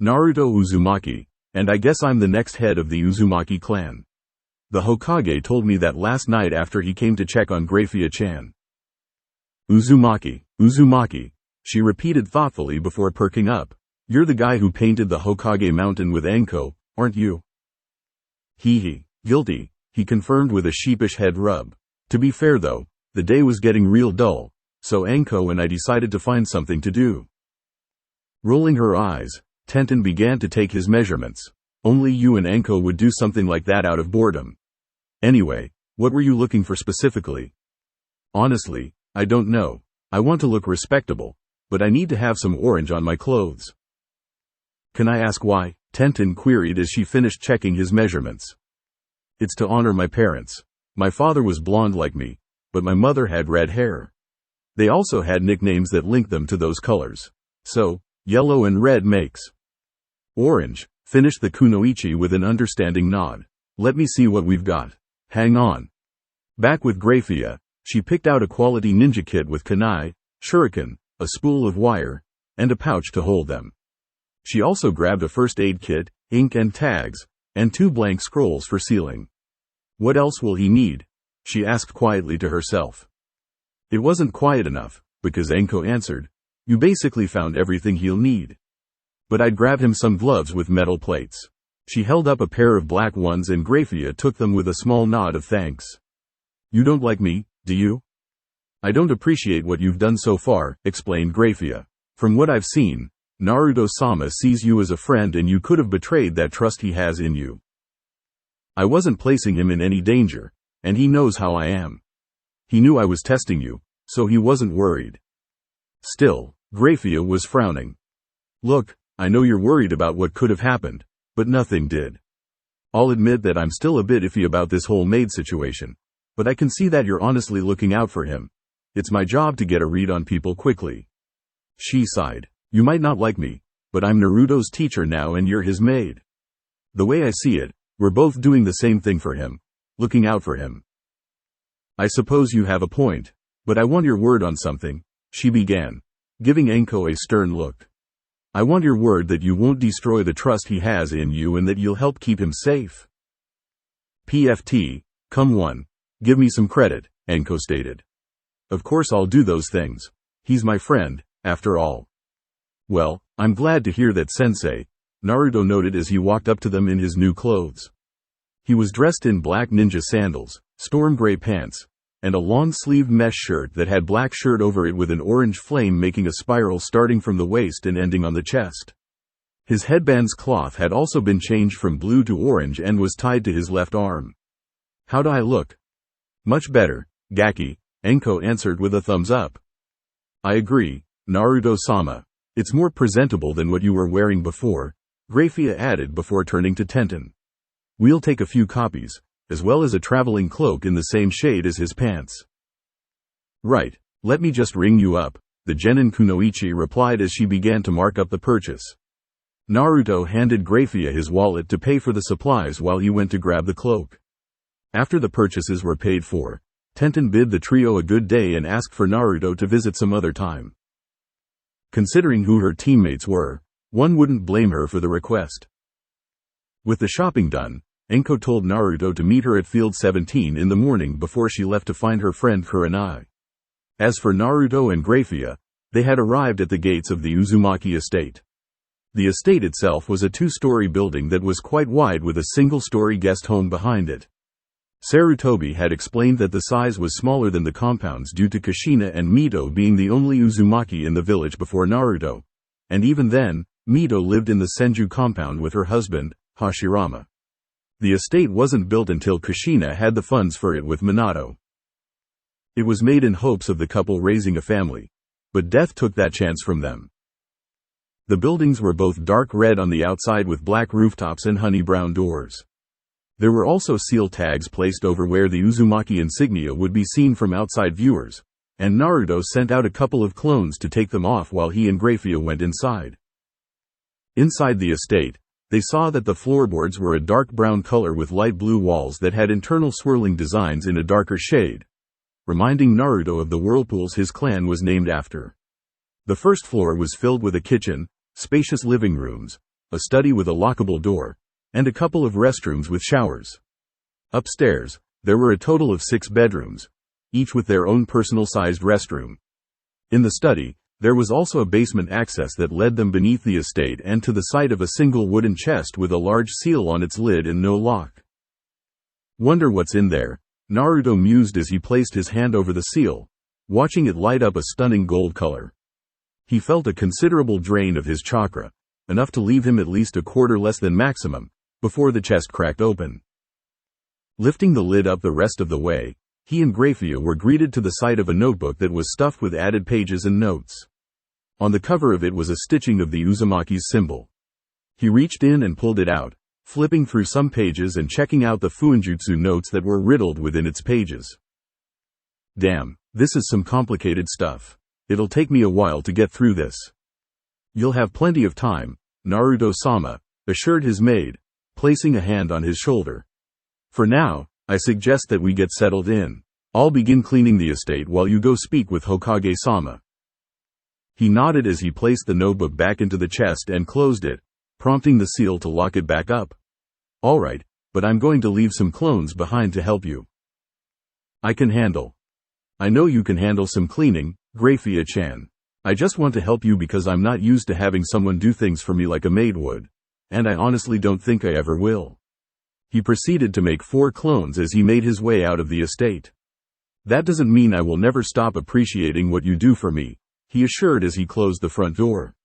Naruto Uzumaki, and I guess I'm the next head of the Uzumaki clan. The Hokage told me that last night after he came to check on Graia-chan. Uzumaki, she repeated thoughtfully before perking up. You're the guy who painted the Hokage mountain with Anko, aren't you? Guilty, he confirmed with a sheepish head rub. To be fair though, the day was getting real dull, so Anko and I decided to find something to do. Rolling her eyes, Tenten began to take his measurements. Only you and Anko would do something like that out of boredom. Anyway, what were you looking for specifically? Honestly, I don't know. I want to look respectable, but I need to have some orange on my clothes. Can I ask why? Tenten queried as she finished checking his measurements. It's to honor my parents. My father was blonde like me, but my mother had red hair. They also had nicknames that linked them to those colors. So, yellow and red makes orange, finished the kunoichi with an understanding nod. Let me see what we've got. Hang on. Back with Graia, she picked out a quality ninja kit with kunai, shuriken, a spool of wire, and a pouch to hold them. She also grabbed a first aid kit, ink and tags, and 2 blank scrolls for sealing. What else will he need? She asked quietly to herself. It wasn't quiet enough. because Anko answered, "You basically found everything he'll need." "But I'd grab him some gloves with metal plates." She held up a pair of black ones and Graia took them with a small nod of thanks. "You don't like me, do you?" "I don't appreciate what you've done so far," explained Graia. "From what I've seen, Naruto-sama sees you as a friend and you could have betrayed that trust he has in you. I wasn't placing him in any danger, and he knows how I am. He knew I was testing you, so he wasn't worried." Still, Graia was frowning. "Look, I know you're worried about what could have happened, but nothing did. I'll admit that I'm still a bit iffy about this whole Maid situation, but I can see that you're honestly looking out for him. It's my job to get a read on people quickly." She sighed. "You might not like me, but I'm Naruto's teacher now and you're his maid. The way I see it, we're both doing the same thing for him, looking out for him." "I suppose you have a point, but I want your word on something," she began, giving Anko a stern look. "I want your word that you won't destroy the trust he has in you and that you'll help keep him safe." "PFT, come on, give me some credit," Anko stated. "Of course I'll do those things. He's my friend, after all." "Well, I'm glad to hear that, Sensei," Naruto noted as he walked up to them in his new clothes. He was dressed in black ninja sandals, storm gray pants, and a long-sleeved mesh shirt that had black shirt over it with an orange flame making a spiral starting from the waist and ending on the chest. His headband's cloth had also been changed from blue to orange and was tied to his left arm. "How do I look?" "Much better, Gaki," Anko answered with a thumbs up. "I agree, Naruto-sama. It's more presentable than what you were wearing before," Graia added before turning to Tenten. "We'll take a few copies, as well as a traveling cloak in the same shade as his pants." "Right, let me just ring you up," the Genin Kunoichi replied as she began to mark up the purchase. Naruto handed Graia his wallet to pay for the supplies while he went to grab the cloak. After the purchases were paid for, Tenten bid the trio a good day and asked for Naruto to visit some other time. Considering who her teammates were, one wouldn't blame her for the request. With the shopping done, Anko told Naruto to meet her at Field 17 in the morning before she left to find her friend Kurama. As for Naruto and Graia, they had arrived at the gates of the Uzumaki estate. The estate itself was a two-story building that was quite wide with a single-story guest home behind it. Sarutobi had explained that the size was smaller than the compounds due to Kushina and Mito being the only Uzumaki in the village before Naruto, and even then, Mito lived in the Senju compound with her husband, Hashirama. The estate wasn't built until Kushina had the funds for it with Minato. It was made in hopes of the couple raising a family, but death took that chance from them. The buildings were both dark red on the outside with black rooftops and honey brown doors. There were also seal tags placed over where the Uzumaki insignia would be seen from outside viewers, and Naruto sent out a couple of clones to take them off while he and Graia went inside. Inside the estate, they saw that the floorboards were a dark brown color with light blue walls that had internal swirling designs in a darker shade, reminding Naruto of the whirlpools his clan was named after. The first floor was filled with a kitchen, spacious living rooms, a study with a lockable door, and a couple of restrooms with showers. Upstairs, there were a total of 6 bedrooms, each with their own personal-sized restroom. In the study, there was also a basement access that led them beneath the estate and to the site of a single wooden chest with a large seal on its lid and no lock. "Wonder what's in there," Naruto mused as he placed his hand over the seal, watching it light up a stunning gold color. He felt a considerable drain of his chakra, enough to leave him at least a quarter less than maximum, before the chest cracked open. Lifting the lid up the rest of the way, he and Graia were greeted to the sight of a notebook that was stuffed with added pages and notes. On the cover of it was a stitching of the Uzumaki's symbol. He reached in and pulled it out, flipping through some pages and checking out the Fuinjutsu notes that were riddled within its pages. "Damn, this is some complicated stuff. It'll take me a while to get through this." "You'll have plenty of time," Naruto-sama assured his maid, placing a hand on his shoulder. "For now, I suggest that we get settled in. I'll begin cleaning the estate while you go speak with Hokage-sama." He nodded as he placed the notebook back into the chest and closed it, prompting the seal to lock it back up. "All right, but I'm going to leave some clones behind to help you." "I can handle." "I know you can handle some cleaning," Graia-chan. I just want to help you because I'm not used to having someone do things for me like a maid would. And I honestly don't think I ever will. He proceeded to make 4 clones as he made his way out of the estate. That doesn't mean I will never stop appreciating what you do for me, he assured as he closed the front door.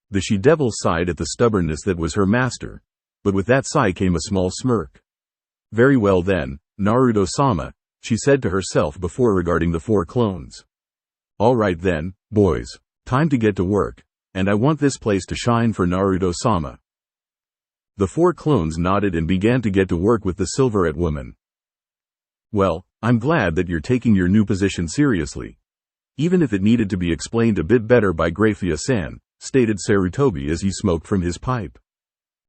The she-devil sighed at the stubbornness that was her master, but with that sigh came a small smirk. Very well then, Naruto-sama, she said to herself before regarding the 4 clones. All right then, boys, time to get to work, and I want this place to shine for Naruto-sama. The 4 clones nodded and began to get to work with the silverette woman. Well, I'm glad that you're taking your new position seriously. Even if it needed to be explained a bit better by Graia-san, stated Sarutobi as he smoked from his pipe.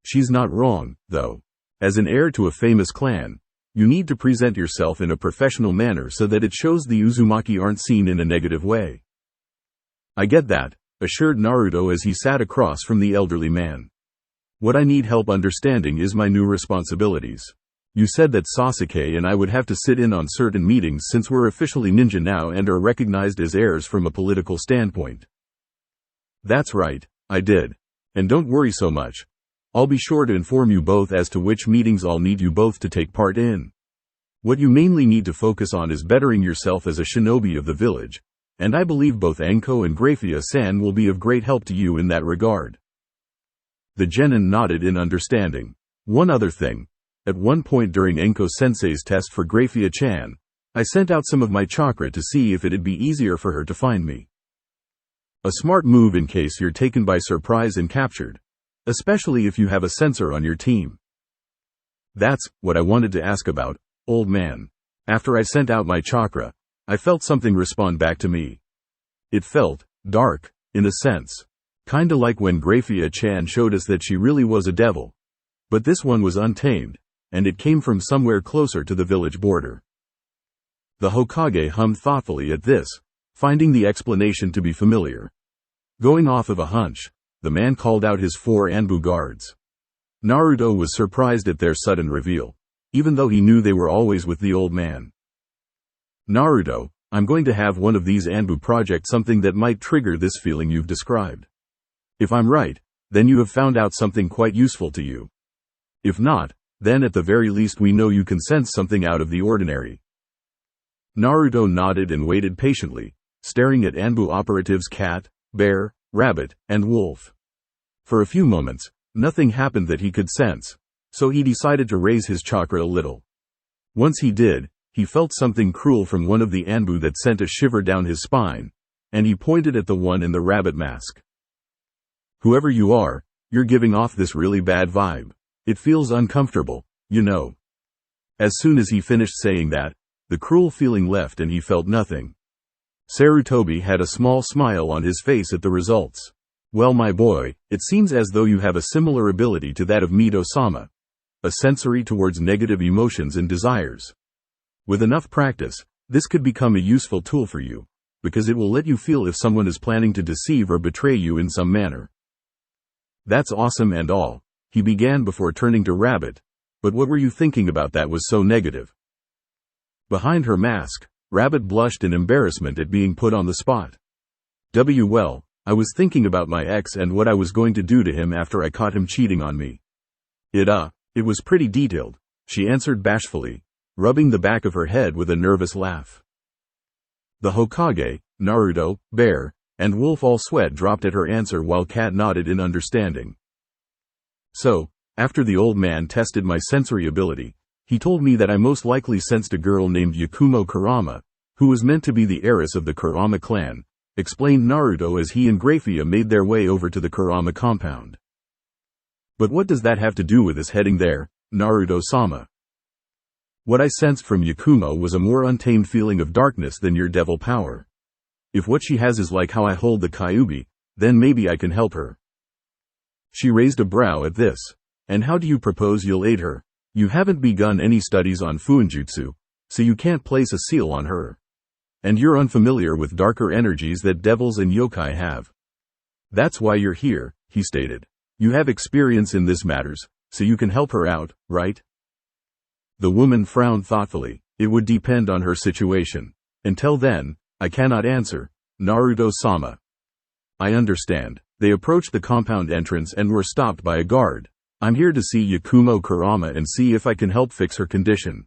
She's not wrong, though. As an heir to a famous clan, you need to present yourself in a professional manner so that it shows the Uzumaki aren't seen in a negative way. I get that, assured Naruto as he sat across from the elderly man. What I need help understanding is my new responsibilities. You said that Sasuke and I would have to sit in on certain meetings since we're officially ninja now and are recognized as heirs from a political standpoint. That's right, I did. And don't worry so much. I'll be sure to inform you both as to which meetings I'll need you both to take part in. What you mainly need to focus on is bettering yourself as a shinobi of the village, and I believe both Anko and Graia-san will be of great help to you in that regard. The genin nodded in understanding. One other thing. At one point during Anko-sensei's test for Graia-chan, I sent out some of my chakra to see if it'd be easier for her to find me. A smart move in case you're taken by surprise and captured. Especially if you have a sensor on your team. That's what I wanted to ask about, old man. After I sent out my chakra, I felt something respond back to me. It felt dark, in a sense. Kinda like when Graia-chan showed us that she really was a devil. But this one was untamed, and it came from somewhere closer to the village border. The Hokage hummed thoughtfully at this, finding the explanation to be familiar. Going off of a hunch, the man called out his 4 Anbu guards. Naruto was surprised at their sudden reveal, even though he knew they were always with the old man. Naruto, I'm going to have one of these Anbu project something that might trigger this feeling you've described. If I'm right, then you have found out something quite useful to you. If not, then at the very least we know you can sense something out of the ordinary. Naruto nodded and waited patiently, staring at Anbu operatives cat, bear, rabbit, and wolf. For a few moments, nothing happened that he could sense, so he decided to raise his chakra a little. Once he did, he felt something cruel from one of the Anbu that sent a shiver down his spine, and he pointed at the one in the rabbit mask. Whoever you are, you're giving off this really bad vibe. It feels uncomfortable, you know. As soon as he finished saying that, the cruel feeling left and he felt nothing. Sarutobi had a small smile on his face at the results. Well, my boy, it seems as though you have a similar ability to that of Mido-sama. A sensory towards negative emotions and desires. With enough practice, this could become a useful tool for you, because it will let you feel if someone is planning to deceive or betray you in some manner. That's awesome and all, he began before turning to Rabbit, but what were you thinking about that was so negative? Behind her mask, Rabbit blushed in embarrassment at being put on the spot. Well, I was thinking about my ex and what I was going to do to him after I caught him cheating on me. It was pretty detailed, she answered bashfully, rubbing the back of her head with a nervous laugh. The Hokage, Naruto, Bear, and Wolf all sweat dropped at her answer while Cat nodded in understanding. So, after the old man tested my sensory ability, he told me that I most likely sensed a girl named Yakumo Kurama, who was meant to be the heiress of the Kurama clan, explained Naruto as he and Graia made their way over to the Kurama compound. But what does that have to do with us heading there, Naruto-sama? What I sensed from Yakumo was a more untamed feeling of darkness than your devil power. If what she has is like how I hold the Kyuubi, then maybe I can help her. She raised a brow at this. And how do you propose you'll aid her? You haven't begun any studies on Fuinjutsu, so you can't place a seal on her. And you're unfamiliar with darker energies that devils and yokai have. That's why you're here, he stated. You have experience in this matters, so you can help her out, right? The woman frowned thoughtfully. It would depend on her situation. Until then, I cannot answer, Naruto-sama. I understand. They approached the compound entrance and were stopped by a guard. I'm here to see Yakumo Kurama and see if I can help fix her condition.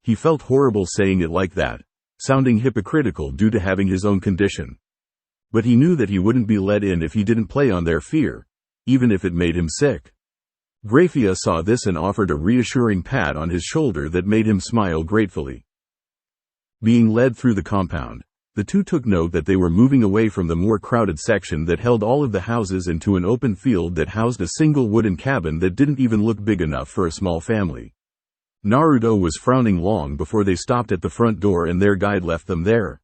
He felt horrible saying it like that, sounding hypocritical due to having his own condition. But he knew that he wouldn't be let in if he didn't play on their fear, even if it made him sick. Graia saw this and offered a reassuring pat on his shoulder that made him smile gratefully. Being led through the compound, the two took note that they were moving away from the more crowded section that held all of the houses into an open field that housed a single wooden cabin that didn't even look big enough for a small family. Naruto was frowning long before they stopped at the front door and their guide left them there.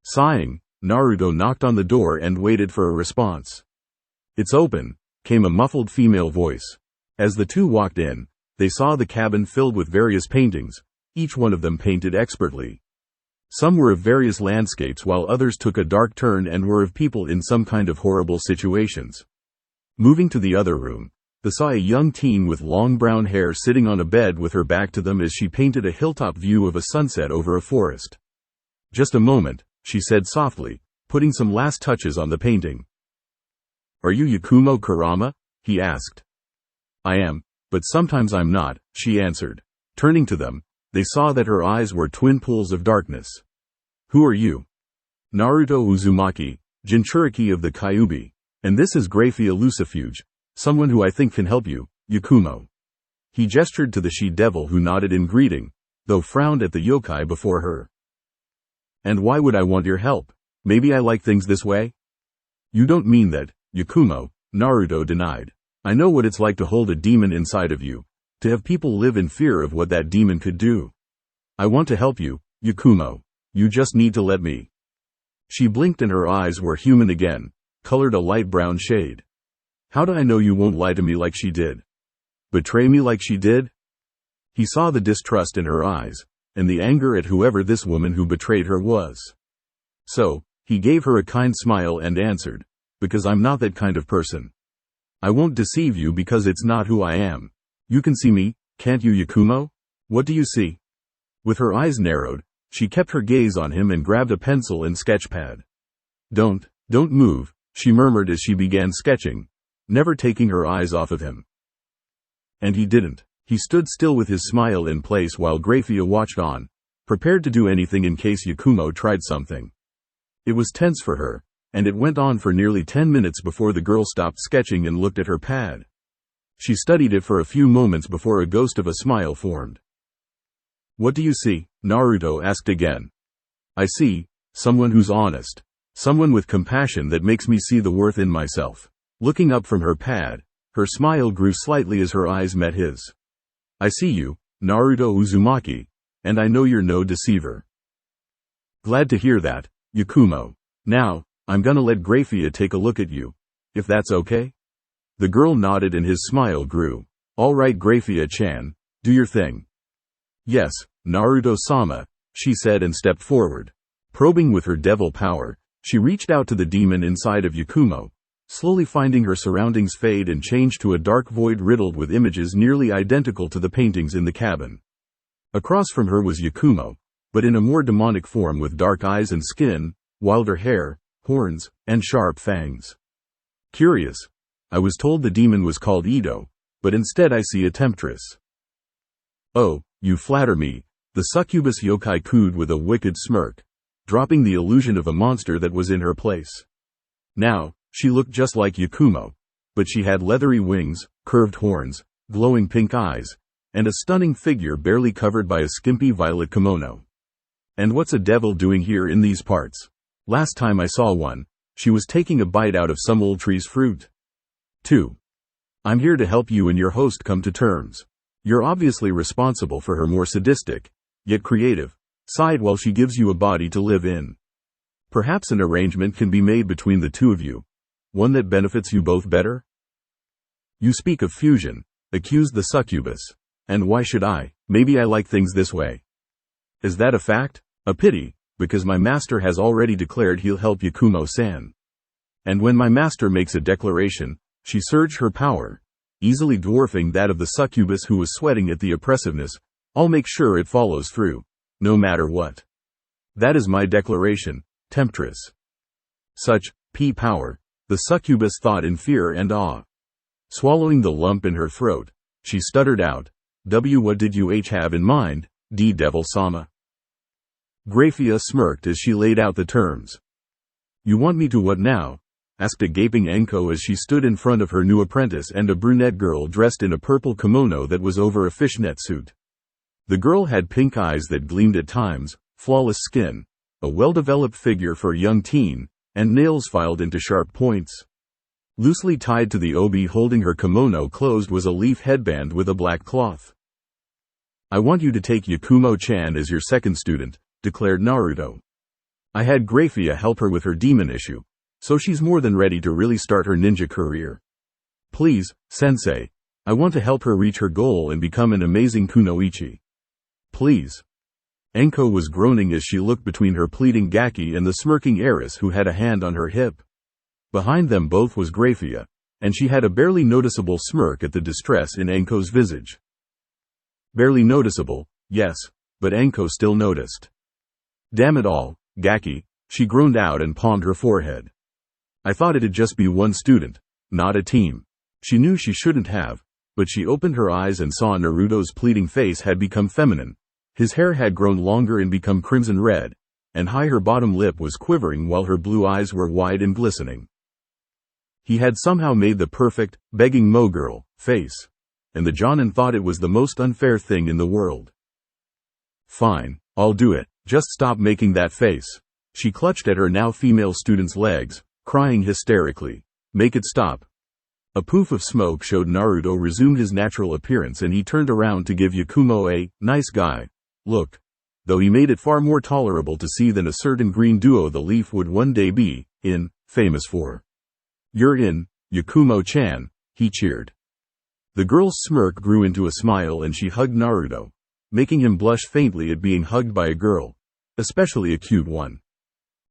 Sighing, Naruto knocked on the door and waited for a response. "It's open," came a muffled female voice. As the two walked in, they saw the cabin filled with various paintings, each one of them painted expertly. Some were of various landscapes while others took a dark turn and were of people in some kind of horrible situations. Moving to the other room, they saw a young teen with long brown hair sitting on a bed with her back to them as she painted a hilltop view of a sunset over a forest. "Just a moment," she said softly, putting some last touches on the painting. "Are you Yakumo Kurama?" he asked. "I am, but sometimes I'm not," she answered. Turning to them, they saw that her eyes were twin pools of darkness. "Who are you?" "Naruto Uzumaki, Jinchuriki of the Kyuubi. And this is Graia Lucifuge, someone who I think can help you, Yakumo." He gestured to the she-devil who nodded in greeting, though frowned at the yokai before her. "And why would I want your help? Maybe I like things this way?" "You don't mean that, Yakumo," Naruto denied. "I know what it's like to hold a demon inside of you, to have people live in fear of what that demon could do. I want to help you, Yakumo. You just need to let me." She blinked and her eyes were human again, colored a light brown shade. "How do I know you won't lie to me like she did? Betray me like she did?" He saw the distrust in her eyes, and the anger at whoever this woman who betrayed her was. So, he gave her a kind smile and answered, "Because I'm not that kind of person. I won't deceive you because it's not who I am. You can see me, can't you, Yakumo? What do you see?" With her eyes narrowed, she kept her gaze on him and grabbed a pencil and sketch pad. Don't move," she murmured as she began sketching, never taking her eyes off of him. And he didn't. He stood still with his smile in place while Graia watched on, prepared to do anything in case Yakumo tried something. It was tense for her, and it went on for nearly 10 minutes before the girl stopped sketching and looked at her pad. She studied it for a few moments before a ghost of a smile formed. "What do you see?" Naruto asked again. "I see someone who's honest. Someone with compassion that makes me see the worth in myself." Looking up from her pad, her smile grew slightly as her eyes met his. "I see you, Naruto Uzumaki, and I know you're no deceiver." "Glad to hear that, Yakumo. Now, I'm gonna let Graia take a look at you, if that's okay?" The girl nodded and his smile grew. "All right, Graia-chan, do your thing." "Yes, Naruto-sama," she said and stepped forward. Probing with her devil power, she reached out to the demon inside of Yakumo, slowly finding her surroundings fade and change to a dark void riddled with images nearly identical to the paintings in the cabin. Across from her was Yakumo, but in a more demonic form with dark eyes and skin, wilder hair, horns, and sharp fangs. "Curious. I was told the demon was called Ido, but instead I see a temptress." "Oh, you flatter me," the succubus yokai cooed with a wicked smirk, dropping the illusion of a monster that was in her place. Now, she looked just like Yakumo, but she had leathery wings, curved horns, glowing pink eyes, and a stunning figure barely covered by a skimpy violet kimono. "And what's a devil doing here in these parts? Last time I saw one, she was taking a bite out of some old tree's fruit." 2. "I'm here to help you and your host come to terms. You're obviously responsible for her more sadistic, yet creative, side while she gives you a body to live in. Perhaps an arrangement can be made between the two of you, one that benefits you both better?" "You speak of fusion," accused the succubus. "And why should I? Maybe I like things this way." "Is that a fact? A pity, because my master has already declared he'll help Yakumo-san. And when my master makes a declaration," she surged her power, easily dwarfing that of the succubus who was sweating at the oppressiveness, "I'll make sure it follows through, no matter what. That is my declaration, temptress. Such power, the succubus thought in fear and awe. Swallowing the lump in her throat, she stuttered out, What did you have in mind, Devil-sama? Graia smirked as she laid out the terms. You want me to what now? Asked a gaping Anko as she stood in front of her new apprentice and a brunette girl dressed in a purple kimono that was over a fishnet suit. The girl had pink eyes that gleamed at times, flawless skin, a well-developed figure for a young teen, and nails filed into sharp points. Loosely tied to the obi holding her kimono closed was a leaf headband with a black cloth. I want you to take Yakumo-chan as your second student, declared Naruto. I had Graia help her with her demon issue, so she's more than ready to really start her ninja career. Please, sensei, I want to help her reach her goal and become an amazing kunoichi. Please. Anko was groaning as she looked between her pleading Gaki and the smirking heiress who had a hand on her hip. Behind them both was Graia, and she had a barely noticeable smirk at the distress in Anko's visage. Barely noticeable, yes, but Anko still noticed. Damn it all, Gaki, she groaned out and palmed her forehead. I thought it'd just be one student, not a team. She knew she shouldn't have, but she opened her eyes and saw Naruto's pleading face had become feminine. His hair had grown longer and become crimson red, and her bottom lip was quivering while her blue eyes were wide and glistening. He had somehow made the perfect, begging mo-girl face, and the Jonin thought it was the most unfair thing in the world. Fine, I'll do it, just stop making that face. She clutched at her now female student's legs, crying hysterically. Make it stop. A poof of smoke showed Naruto resumed his natural appearance and he turned around to give Yakumo a nice guy look, though he made it far more tolerable to see than a certain green duo the Leaf would one day be famous for. You're in, Yakumo-chan, he cheered. The girl's smirk grew into a smile and she hugged Naruto, making him blush faintly at being hugged by a girl, especially a cute one.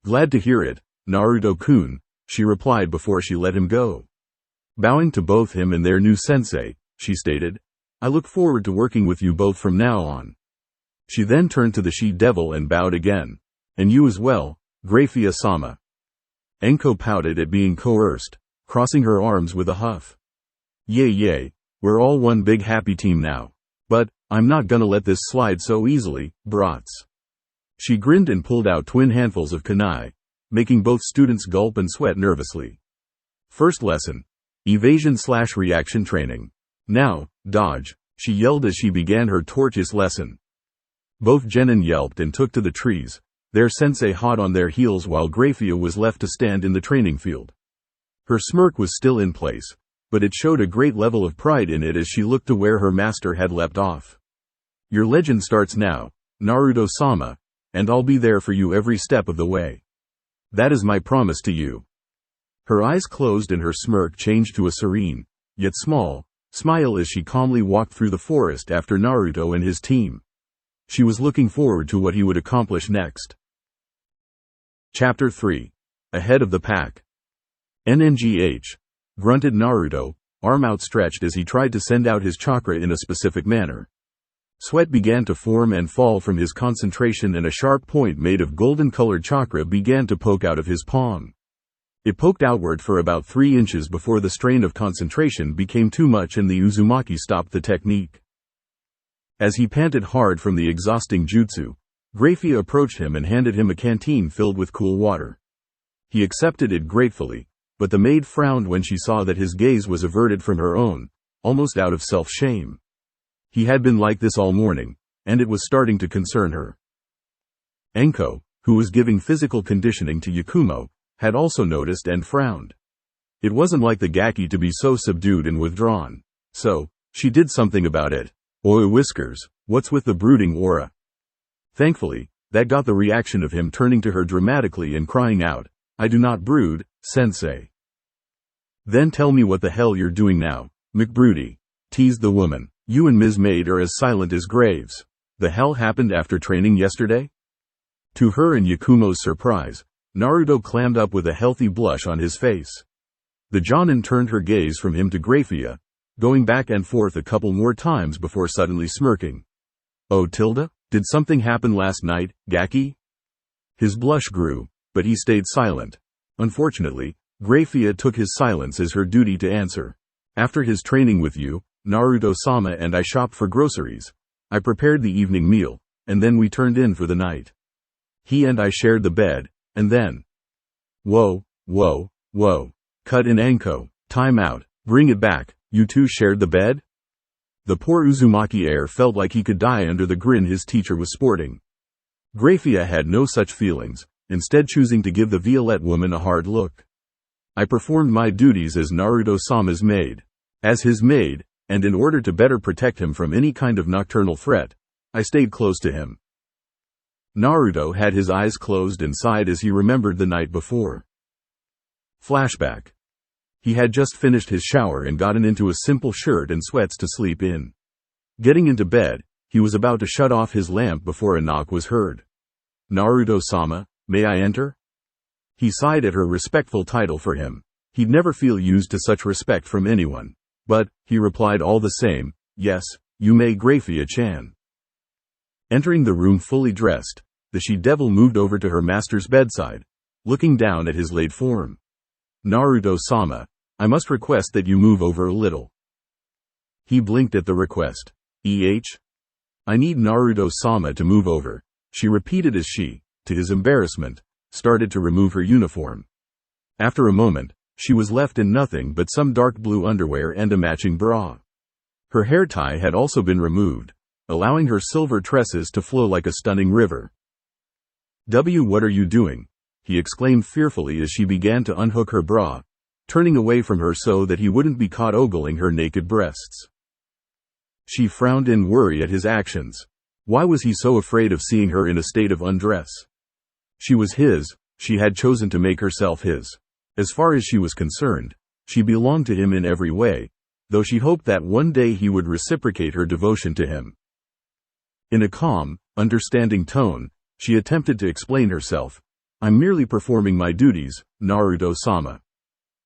Glad to hear it, Naruto-kun, she replied before she let him go. Bowing to both him and their new sensei, she stated, I look forward to working with you both from now on. She then turned to the she-devil and bowed again. And you as well, Graia-sama. Anko pouted at being coerced, crossing her arms with a huff. Yay, we're all one big happy team now. But, I'm not gonna let this slide so easily, brats. She grinned and pulled out twin handfuls of kunai, making both students gulp and sweat nervously. First lesson. Evasion/reaction training. Now, dodge, she yelled as she began her tortoise lesson. Both genin yelped and took to the trees, their sensei hot on their heels while Graia was left to stand in the training field. Her smirk was still in place, but it showed a great level of pride in it as she looked to where her master had leapt off. Your legend starts now, Naruto-sama, and I'll be there for you every step of the way. That is my promise to you. Her eyes closed and her smirk changed to a serene, yet small, smile as she calmly walked through the forest after Naruto and his team. She was looking forward to what he would accomplish next. Chapter 3. Ahead of the pack. NNGH. Grunted Naruto, arm outstretched as he tried to send out his chakra in a specific manner. Sweat began to form and fall from his concentration and a sharp point made of golden-colored chakra began to poke out of his palm. It poked outward for about 3 inches before the strain of concentration became too much and the Uzumaki stopped the technique. As he panted hard from the exhausting jutsu, Graia approached him and handed him a canteen filled with cool water. He accepted it gratefully, but the maid frowned when she saw that his gaze was averted from her own, almost out of self-shame. He had been like this all morning, and it was starting to concern her. Anko, who was giving physical conditioning to Yakumo, had also noticed and frowned. It wasn't like the Gaki to be so subdued and withdrawn. So, she did something about it. Oi Whiskers, what's with the brooding aura? Thankfully, that got the reaction of him turning to her dramatically and crying out, I do not brood, sensei. Then tell me what the hell you're doing now, McBroody, teased the woman. You and Ms. Maid are as silent as graves. The hell happened after training yesterday? To her and Yakumo's surprise, Naruto clammed up with a healthy blush on his face. The Jonin turned her gaze from him to Graia, going back and forth a couple more times before suddenly smirking. Oh Tilda, did something happen last night, Gaki? His blush grew, but he stayed silent. Unfortunately, Graia took his silence as her duty to answer. After his training with you, Naruto-sama and I shopped for groceries. I prepared the evening meal, and then we turned in for the night. He and I shared the bed, and then... Whoa. Cut in Anko. Time out. Bring it back. You two shared the bed? The poor Uzumaki heir felt like he could die under the grin his teacher was sporting. Graia had no such feelings, instead choosing to give the Violette woman a hard look. I performed my duties as Naruto-sama's maid. As his maid, and in order to better protect him from any kind of nocturnal threat, I stayed close to him. Naruto had his eyes closed and sighed as he remembered the night before. Flashback. He had just finished his shower and gotten into a simple shirt and sweats to sleep in. Getting into bed, he was about to shut off his lamp before a knock was heard. Naruto-sama, may I enter? He sighed at her respectful title for him. He'd never feel used to such respect from anyone. But, he replied all the same, yes, you may, Graia-chan. Entering the room fully dressed, the she-devil moved over to her master's bedside, looking down at his late form. Naruto-sama, I must request that you move over a little. He blinked at the request. I need Naruto-sama to move over, she repeated as she, to his embarrassment, started to remove her uniform. After a moment, she was left in nothing but some dark blue underwear and a matching bra. Her hair tie had also been removed, allowing her silver tresses to flow like a stunning river. What are you doing? He exclaimed fearfully as she began to unhook her bra, turning away from her so that he wouldn't be caught ogling her naked breasts. She frowned in worry at his actions. Why was he so afraid of seeing her in a state of undress? She was his, she had chosen to make herself his. As far as she was concerned, she belonged to him in every way, though she hoped that one day he would reciprocate her devotion to him. In a calm, understanding tone, she attempted to explain herself. I'm merely performing my duties, Naruto-sama.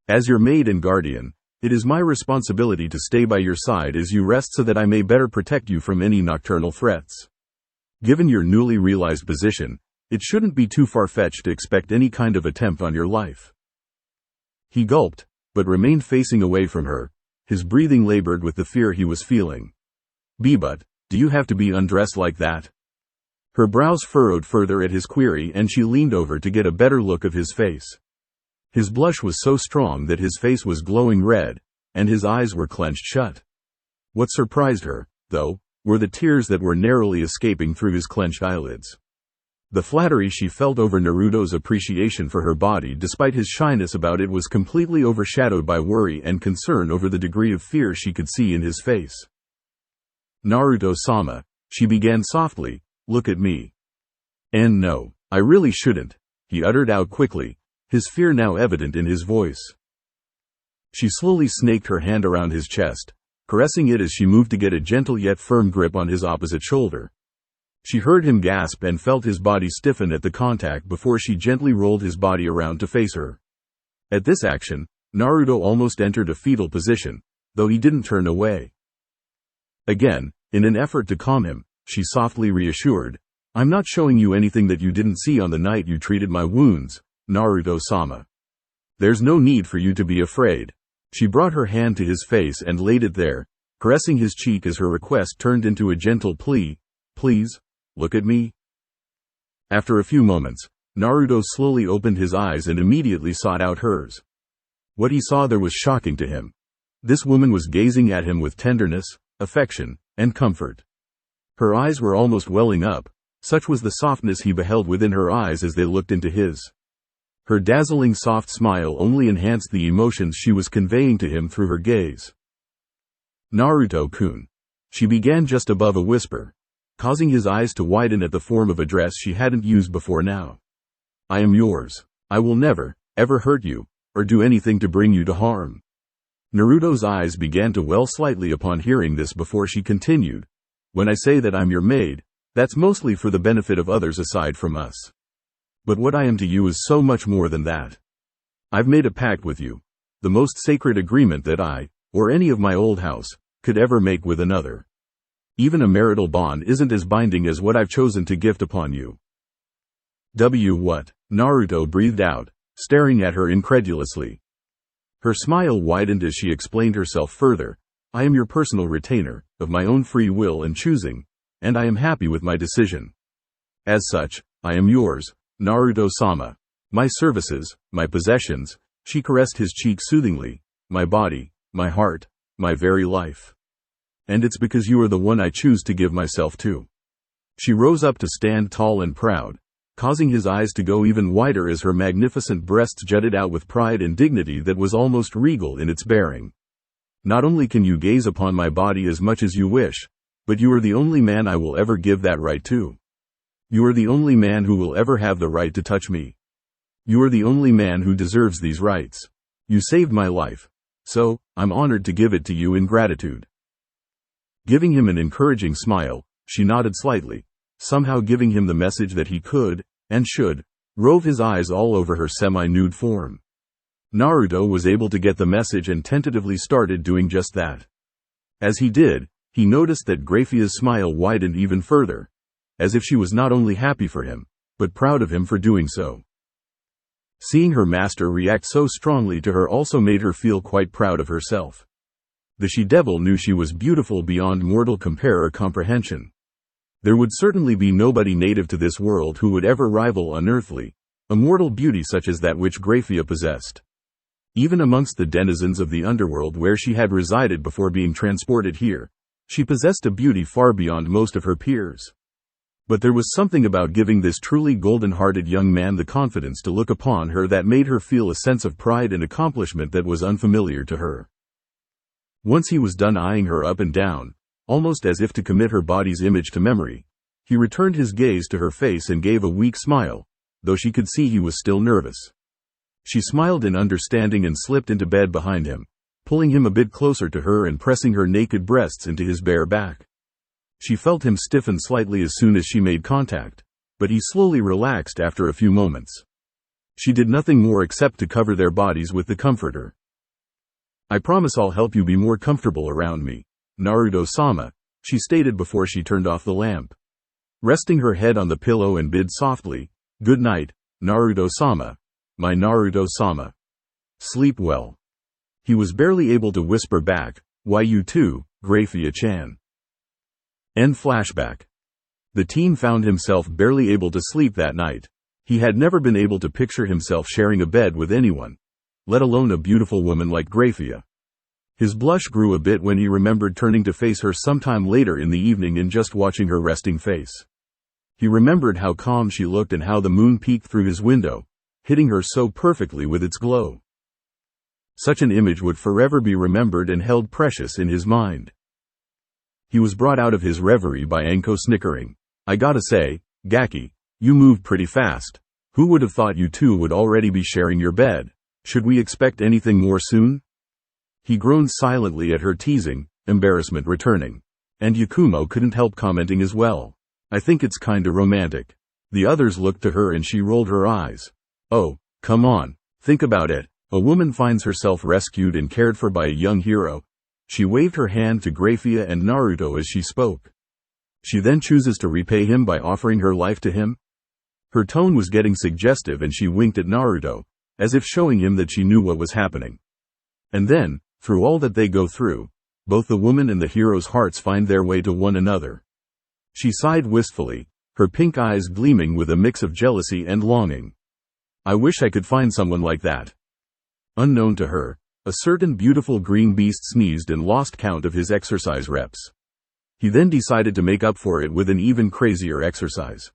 As your maid and guardian, it is my responsibility to stay by your side as you rest so that I may better protect you from any nocturnal threats. Given your newly realized position, it shouldn't be too far-fetched to expect any kind of attempt on your life. He gulped, but remained facing away from her, his breathing labored with the fear he was feeling. But, do you have to be undressed like that? Her brows furrowed further at his query and she leaned over to get a better look of his face. His blush was so strong that his face was glowing red, and his eyes were clenched shut. What surprised her, though, were the tears that were narrowly escaping through his clenched eyelids. The flattery she felt over Naruto's appreciation for her body despite his shyness about it was completely overshadowed by worry and concern over the degree of fear she could see in his face. Naruto-sama, she began softly, look at me. And no, I really shouldn't, he uttered out quickly, his fear now evident in his voice. She slowly snaked her hand around his chest, caressing it as she moved to get a gentle yet firm grip on his opposite shoulder. She heard him gasp and felt his body stiffen at the contact before she gently rolled his body around to face her. At this action, Naruto almost entered a fetal position, though he didn't turn away. Again, in an effort to calm him, she softly reassured, I'm not showing you anything that you didn't see on the night you treated my wounds, Naruto-sama. There's no need for you to be afraid. She brought her hand to his face and laid it there, caressing his cheek as her request turned into a gentle plea, please, look at me. After a few moments, Naruto slowly opened his eyes and immediately sought out hers. What he saw there was shocking to him. This woman was gazing at him with tenderness, affection, and comfort. Her eyes were almost welling up, such was the softness he beheld within her eyes as they looked into his. Her dazzling soft smile only enhanced the emotions she was conveying to him through her gaze. Naruto-kun. She began just above a whisper, causing his eyes to widen at the form of address she hadn't used before now. I am yours. I will never, ever hurt you, or do anything to bring you to harm. Naruto's eyes began to well slightly upon hearing this before she continued, when I say that I'm your maid, that's mostly for the benefit of others aside from us. But what I am to you is so much more than that. I've made a pact with you, the most sacred agreement that I, or any of my old house, could ever make with another. Even a marital bond isn't as binding as what I've chosen to gift upon you. What? Naruto breathed out, staring at her incredulously. Her smile widened as she explained herself further. I am your personal retainer, of my own free will and choosing, and I am happy with my decision. As such, I am yours, Naruto-sama. My services, my possessions, she caressed his cheek soothingly, my body, my heart, my very life. And it's because you are the one I choose to give myself to. She rose up to stand tall and proud, causing his eyes to go even wider as her magnificent breasts jutted out with pride and dignity that was almost regal in its bearing. Not only can you gaze upon my body as much as you wish, but you are the only man I will ever give that right to. You are the only man who will ever have the right to touch me. You are the only man who deserves these rights. You saved my life, so I'm honored to give it to you in gratitude. Giving him an encouraging smile, she nodded slightly, somehow giving him the message that he could, and should, rove his eyes all over her semi-nude form. Naruto was able to get the message and tentatively started doing just that. As he did, he noticed that Graia's smile widened even further, as if she was not only happy for him, but proud of him for doing so. Seeing her master react so strongly to her also made her feel quite proud of herself. The she-devil knew she was beautiful beyond mortal compare or comprehension. There would certainly be nobody native to this world who would ever rival unearthly, immortal beauty such as that which Graia possessed. Even amongst the denizens of the underworld where she had resided before being transported here, she possessed a beauty far beyond most of her peers. But there was something about giving this truly golden-hearted young man the confidence to look upon her that made her feel a sense of pride and accomplishment that was unfamiliar to her. Once he was done eyeing her up and down, almost as if to commit her body's image to memory, he returned his gaze to her face and gave a weak smile, though she could see he was still nervous. She smiled in understanding and slipped into bed behind him, pulling him a bit closer to her and pressing her naked breasts into his bare back. She felt him stiffen slightly as soon as she made contact, but he slowly relaxed after a few moments. She did nothing more except to cover their bodies with the comforter. I promise I'll help you be more comfortable around me, Naruto-sama, she stated before she turned off the lamp. Resting her head on the pillow and bid softly, Good night, Naruto-sama, my Naruto-sama. Sleep well. He was barely able to whisper back, Why you too, Graia-chan. End flashback. The teen found himself barely able to sleep that night. He had never been able to picture himself sharing a bed with anyone, let alone a beautiful woman like Graia. His blush grew a bit when he remembered turning to face her sometime later in the evening and just watching her resting face. He remembered how calm she looked and how the moon peeked through his window, hitting her so perfectly with its glow. Such an image would forever be remembered and held precious in his mind. He was brought out of his reverie by Anko snickering. I gotta say, Gaki, you moved pretty fast. Who would have thought you two would already be sharing your bed? Should we expect anything more soon? He groaned silently at her teasing, embarrassment returning. And Yakumo couldn't help commenting as well. I think it's kinda romantic. The others looked to her and she rolled her eyes. Oh, come on, think about it. A woman finds herself rescued and cared for by a young hero. She waved her hand to Graia and Naruto as she spoke. She then chooses to repay him by offering her life to him? Her tone was getting suggestive and she winked at Naruto, as if showing him that she knew what was happening. And then, through all that they go through, both the woman and the hero's hearts find their way to one another. She sighed wistfully, her pink eyes gleaming with a mix of jealousy and longing. I wish I could find someone like that. Unknown to her, a certain beautiful green beast sneezed and lost count of his exercise reps. He then decided to make up for it with an even crazier exercise.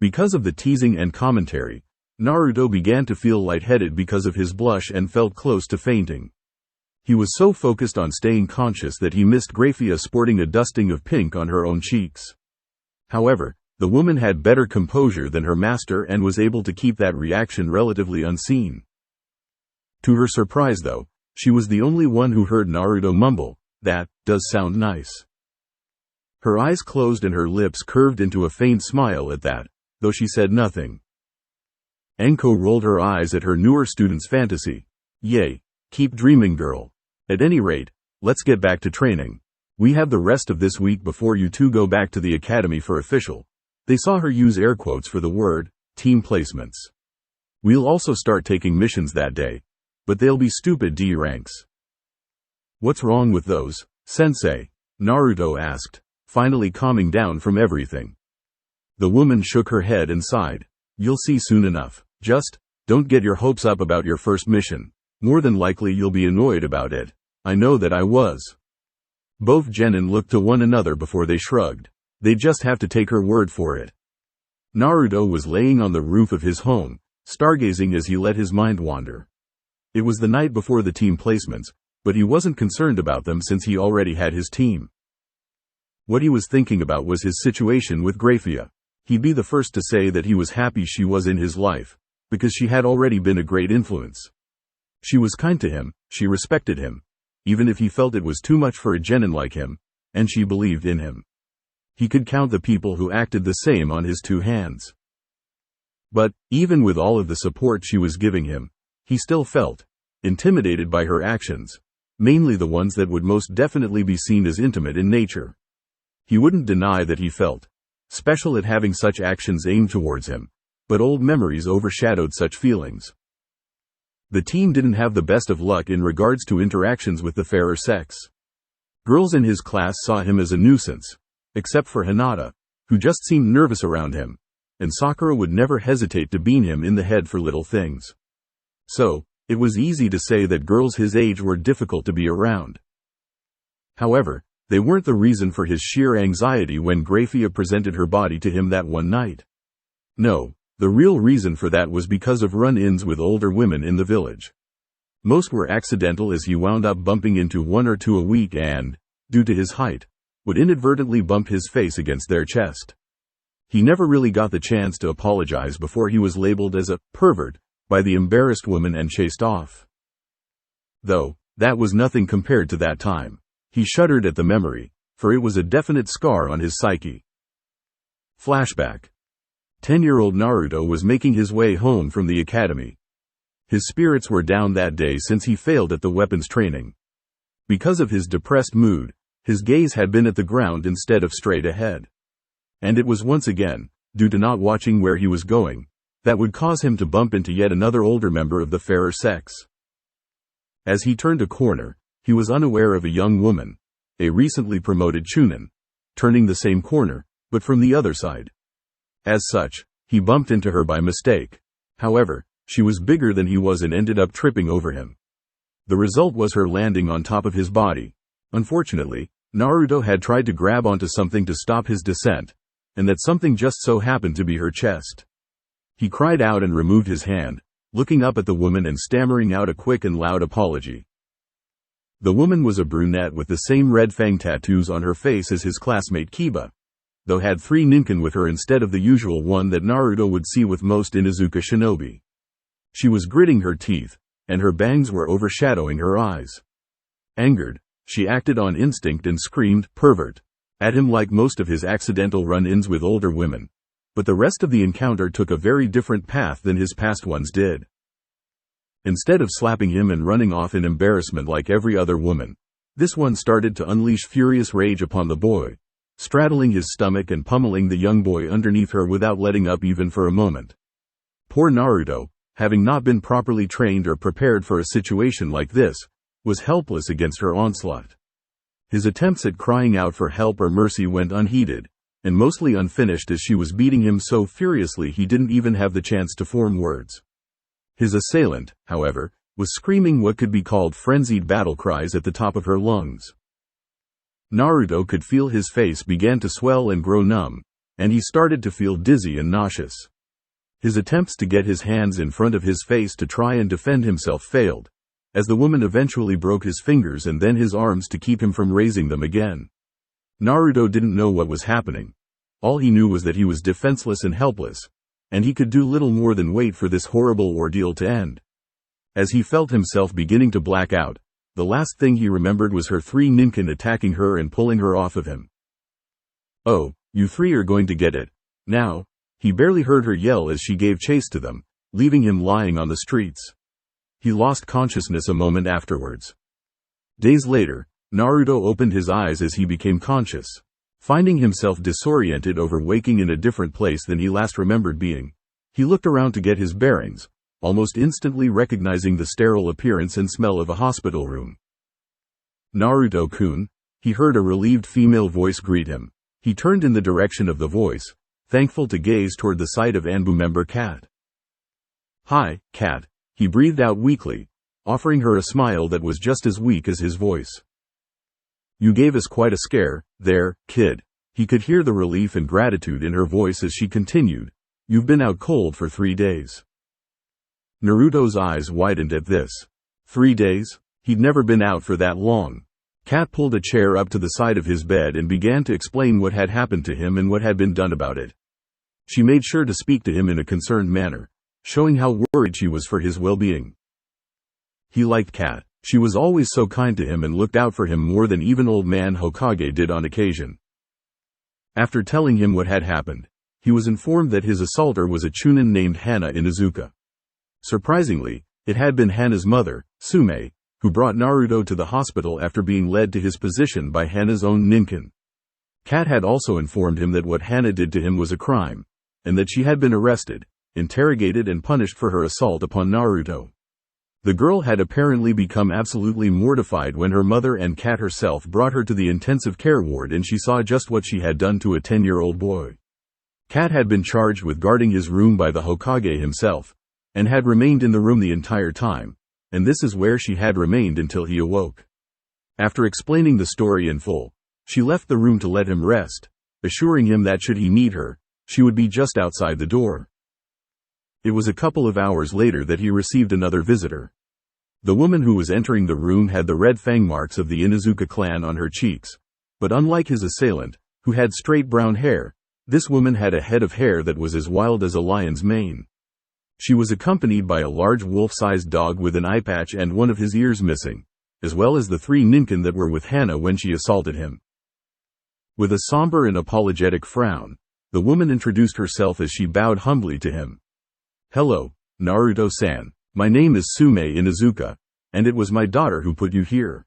Because of the teasing and commentary, Naruto began to feel lightheaded because of his blush and felt close to fainting. He was so focused on staying conscious that he missed Graia sporting a dusting of pink on her own cheeks. However, the woman had better composure than her master and was able to keep that reaction relatively unseen. To her surprise though, she was the only one who heard Naruto mumble, "That does sound nice." Her eyes closed and her lips curved into a faint smile at that, though she said nothing. Anko rolled her eyes at her newer student's fantasy. Yay, keep dreaming girl. At any rate, let's get back to training. We have the rest of this week before you two go back to the academy for official. They saw her use air quotes for the word, team placements. We'll also start taking missions that day, but they'll be stupid D ranks. What's wrong with those, sensei? Naruto asked, finally calming down from everything. The woman shook her head and sighed. You'll see soon enough. Just, don't get your hopes up about your first mission. More than likely you'll be annoyed about it. I know that I was. Both genin looked to one another before they shrugged. They just have to take her word for it. Naruto was laying on the roof of his home, stargazing as he let his mind wander. It was the night before the team placements, but he wasn't concerned about them since he already had his team. What he was thinking about was his situation with Graia. He'd be the first to say that he was happy she was in his life, because she had already been a great influence. She was kind to him, she respected him, even if he felt it was too much for a genin like him, and she believed in him. He could count the people who acted the same on his two hands. But, even with all of the support she was giving him, he still felt intimidated by her actions, mainly the ones that would most definitely be seen as intimate in nature. He wouldn't deny that he felt special at having such actions aimed towards him, but old memories overshadowed such feelings. The team didn't have the best of luck in regards to interactions with the fairer sex. Girls in his class saw him as a nuisance, except for Hinata, who just seemed nervous around him, and Sakura would never hesitate to bean him in the head for little things. So, it was easy to say that girls his age were difficult to be around. However, they weren't the reason for his sheer anxiety when Graia presented her body to him that one night. No, the real reason for that was because of run-ins with older women in the village. Most were accidental, as he wound up bumping into one or two a week and, due to his height, would inadvertently bump his face against their chest. He never really got the chance to apologize before he was labeled as a pervert by the embarrassed woman and chased off. Though, that was nothing compared to that time. He shuddered at the memory, for it was a definite scar on his psyche. Flashback. 10-year-old Naruto was making his way home from the academy. His spirits were down that day since he failed at the weapons training. Because of his depressed mood, his gaze had been at the ground instead of straight ahead. And it was once again, due to not watching where he was going, that would cause him to bump into yet another older member of the fairer sex. As he turned a corner, he was unaware of a young woman, a recently promoted chunin, turning the same corner, but from the other side. As such, he bumped into her by mistake. However, she was bigger than he was and ended up tripping over him. The result was her landing on top of his body. Unfortunately, Naruto had tried to grab onto something to stop his descent, and that something just so happened to be her chest. He cried out and removed his hand, looking up at the woman and stammering out a quick and loud apology. The woman was a brunette with the same red fang tattoos on her face as his classmate Kiba, though had 3 ninkin with her instead of the usual one that Naruto would see with most Inuzuka shinobi. She was gritting her teeth, and her bangs were overshadowing her eyes. Angered, she acted on instinct and screamed, "Pervert!" at him like most of his accidental run-ins with older women, but the rest of the encounter took a very different path than his past ones did. Instead of slapping him and running off in embarrassment like every other woman, this one started to unleash furious rage upon the boy, straddling his stomach and pummeling the young boy underneath her without letting up even for a moment. Poor Naruto, having not been properly trained or prepared for a situation like this, was helpless against her onslaught. His attempts at crying out for help or mercy went unheeded, and mostly unfinished as she was beating him so furiously he didn't even have the chance to form words. His assailant, however, was screaming what could be called frenzied battle cries at the top of her lungs. Naruto could feel his face began to swell and grow numb, and he started to feel dizzy and nauseous. His attempts to get his hands in front of his face to try and defend himself failed, as the woman eventually broke his fingers and then his arms to keep him from raising them again. Naruto didn't know what was happening. All he knew was that he was defenseless and helpless, and he could do little more than wait for this horrible ordeal to end. As he felt himself beginning to black out, the last thing he remembered was her 3 ninkin attacking her and pulling her off of him. "Oh, you 3 are going to get it. Now," he barely heard her yell as she gave chase to them, leaving him lying on the streets. He lost consciousness a moment afterwards. Days later, Naruto opened his eyes as he became conscious, finding himself disoriented over waking in a different place than he last remembered being. He looked around to get his bearings, almost instantly recognizing the sterile appearance and smell of a hospital room. "Naruto-kun," he heard a relieved female voice greet him. He turned in the direction of the voice, thankful to gaze toward the sight of Anbu member Kat. "Hi, Kat," he breathed out weakly, offering her a smile that was just as weak as his voice. "You gave us quite a scare, there, kid." He could hear the relief and gratitude in her voice as she continued, "You've been out cold for 3 days. Naruto's eyes widened at this. 3 days? He'd never been out for that long. Kat pulled a chair up to the side of his bed and began to explain what had happened to him and what had been done about it. She made sure to speak to him in a concerned manner, showing how worried she was for his well-being. He liked Kat. She was always so kind to him and looked out for him more than even old man Hokage did on occasion. After telling him what had happened, he was informed that his assaulter was a chunin named Hana Inuzuka. Surprisingly, it had been Hana's mother, Sume, who brought Naruto to the hospital after being led to his position by Hana's own ninkin. Kat had also informed him that what Hana did to him was a crime, and that she had been arrested, interrogated and punished for her assault upon Naruto. The girl had apparently become absolutely mortified when her mother and Kat herself brought her to the intensive care ward and she saw just what she had done to a 10-year-old boy. Kat had been charged with guarding his room by the Hokage himself, and had remained in the room the entire time, and this is where she had remained until he awoke. After explaining the story in full, she left the room to let him rest, assuring him that should he need her, she would be just outside the door. It was a couple of hours later that he received another visitor. The woman who was entering the room had the red fang marks of the Inuzuka clan on her cheeks, but unlike his assailant, who had straight brown hair, this woman had a head of hair that was as wild as a lion's mane. She was accompanied by a large wolf-sized dog with an eye patch and one of his ears missing, as well as the 3 ninkin that were with Hana when she assaulted him. With a somber and apologetic frown, the woman introduced herself as she bowed humbly to him. "Hello, Naruto-san. My name is Sume Inuzuka, and it was my daughter who put you here.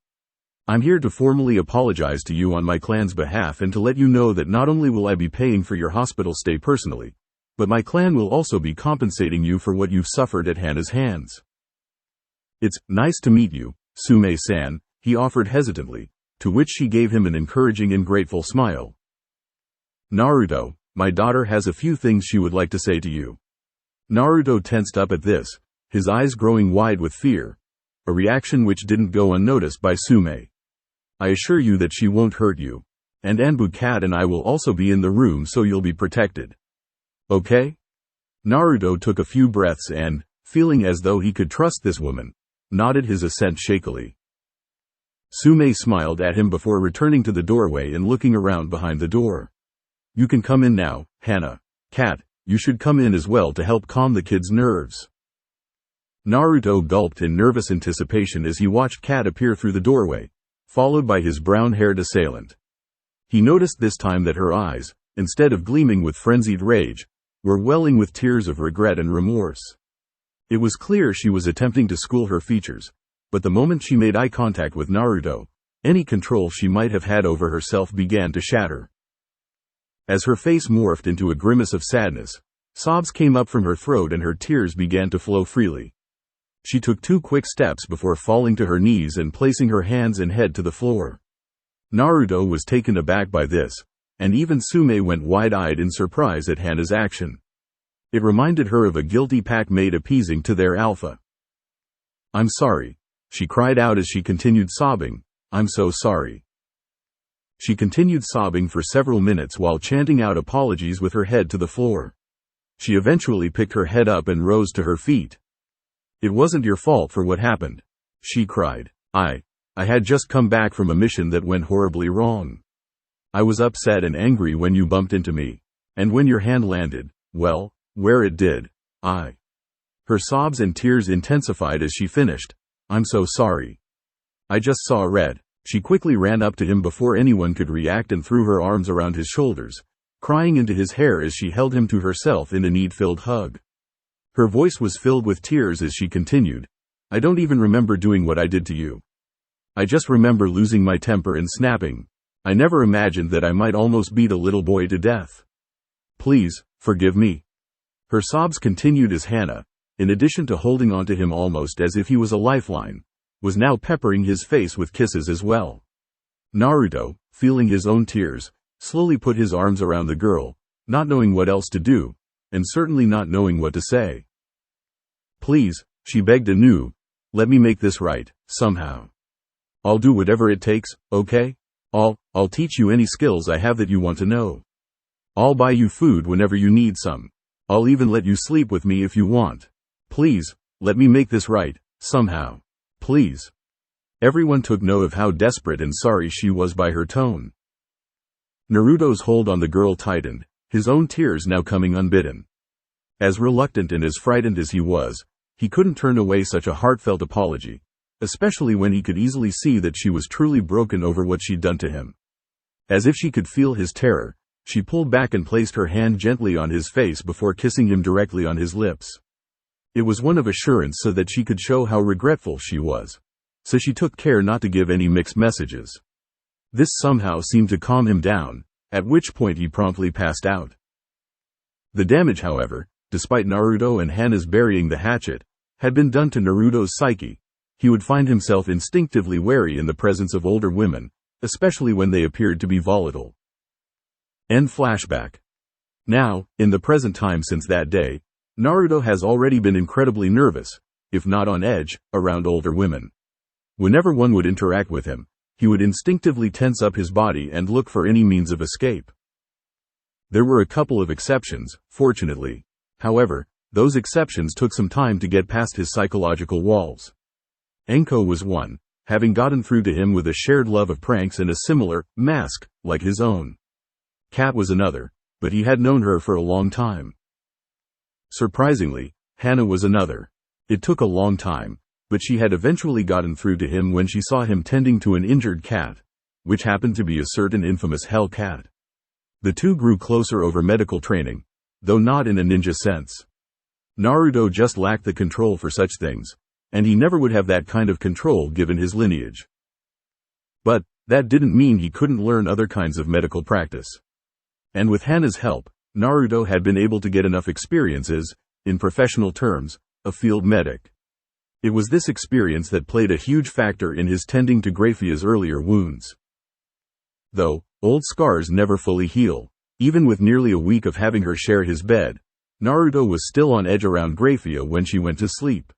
I'm here to formally apologize to you on my clan's behalf and to let you know that not only will I be paying for your hospital stay personally, but my clan will also be compensating you for what you've suffered at Hana's hands." "It's nice to meet you, Sume-san," he offered hesitantly, to which she gave him an encouraging and grateful smile. "Naruto, my daughter has a few things she would like to say to you." Naruto tensed up at this, his eyes growing wide with fear, a reaction which didn't go unnoticed by Sume. "I assure you that she won't hurt you, and Anbu Kat and I will also be in the room so you'll be protected. Okay?" Naruto took a few breaths and, feeling as though he could trust this woman, nodded his assent shakily. Sume smiled at him before returning to the doorway and looking around behind the door. "You can come in now, Hana. Kat, you should come in as well to help calm the kid's nerves." Naruto gulped in nervous anticipation as he watched Kat appear through the doorway, followed by his brown-haired assailant. He noticed this time that her eyes, instead of gleaming with frenzied rage, were welling with tears of regret and remorse. It was clear she was attempting to school her features, but the moment she made eye contact with Naruto, any control she might have had over herself began to shatter. As her face morphed into a grimace of sadness, sobs came up from her throat and her tears began to flow freely. She took 2 quick steps before falling to her knees and placing her hands and head to the floor. Naruto was taken aback by this, and even Sume went wide-eyed in surprise at Hana's action. It reminded her of a guilty pack mate appeasing to their alpha. "I'm sorry," she cried out as she continued sobbing, "I'm so sorry." She continued sobbing for several minutes while chanting out apologies with her head to the floor. She eventually picked her head up and rose to her feet. "It wasn't your fault for what happened," she cried. I had just come back from a mission that went horribly wrong. I was upset and angry when you bumped into me, and when your hand landed, well, where it did, Her sobs and tears intensified as she finished. "I'm so sorry. I just saw red." She quickly ran up to him before anyone could react and threw her arms around his shoulders, crying into his hair as she held him to herself in a need-filled hug. Her voice was filled with tears as she continued, "I don't even remember doing what I did to you. I just remember losing my temper and snapping. I never imagined that I might almost beat a little boy to death. Please, forgive me." Her sobs continued as Hana, in addition to holding onto him almost as if he was a lifeline, was now peppering his face with kisses as well. Naruto, feeling his own tears, slowly put his arms around the girl, not knowing what else to do, and certainly not knowing what to say. "Please," she begged anew, "let me make this right, somehow. I'll do whatever it takes, okay? I'll teach you any skills I have that you want to know. I'll buy you food whenever you need some. I'll even let you sleep with me if you want. Please, let me make this right, somehow. Please." Everyone took note of how desperate and sorry she was by her tone. Naruto's hold on the girl tightened, his own tears now coming unbidden. As reluctant and as frightened as he was, he couldn't turn away such a heartfelt apology, especially when he could easily see that she was truly broken over what she'd done to him. As if she could feel his terror, she pulled back and placed her hand gently on his face before kissing him directly on his lips. It was one of assurance so that she could show how regretful she was, so she took care not to give any mixed messages. This somehow seemed to calm him down, at which point he promptly passed out. The damage, however, despite Naruto and Hana's burying the hatchet, had been done to Naruto's psyche. He would find himself instinctively wary in the presence of older women, especially when they appeared to be volatile. End flashback. Now, in the present time since that day, Naruto has already been incredibly nervous, if not on edge, around older women. Whenever one would interact with him, he would instinctively tense up his body and look for any means of escape. There were a couple of exceptions, fortunately. However, those exceptions took some time to get past his psychological walls. Anko was one, having gotten through to him with a shared love of pranks and a similar mask, like his own. Kat was another, but he had known her for a long time. Surprisingly, Hana was another. It took a long time, but she had eventually gotten through to him when she saw him tending to an injured cat, which happened to be a certain infamous Hell Cat. The two grew closer over medical training, though not in a ninja sense. Naruto just lacked the control for such things, and he never would have that kind of control given his lineage. But that didn't mean he couldn't learn other kinds of medical practice. And with Hana's help, Naruto had been able to get enough experience as, in professional terms, a field medic. It was this experience that played a huge factor in his tending to Graia's earlier wounds. Though old scars never fully heal, even with nearly a week of having her share his bed, Naruto was still on edge around Graia when she went to sleep.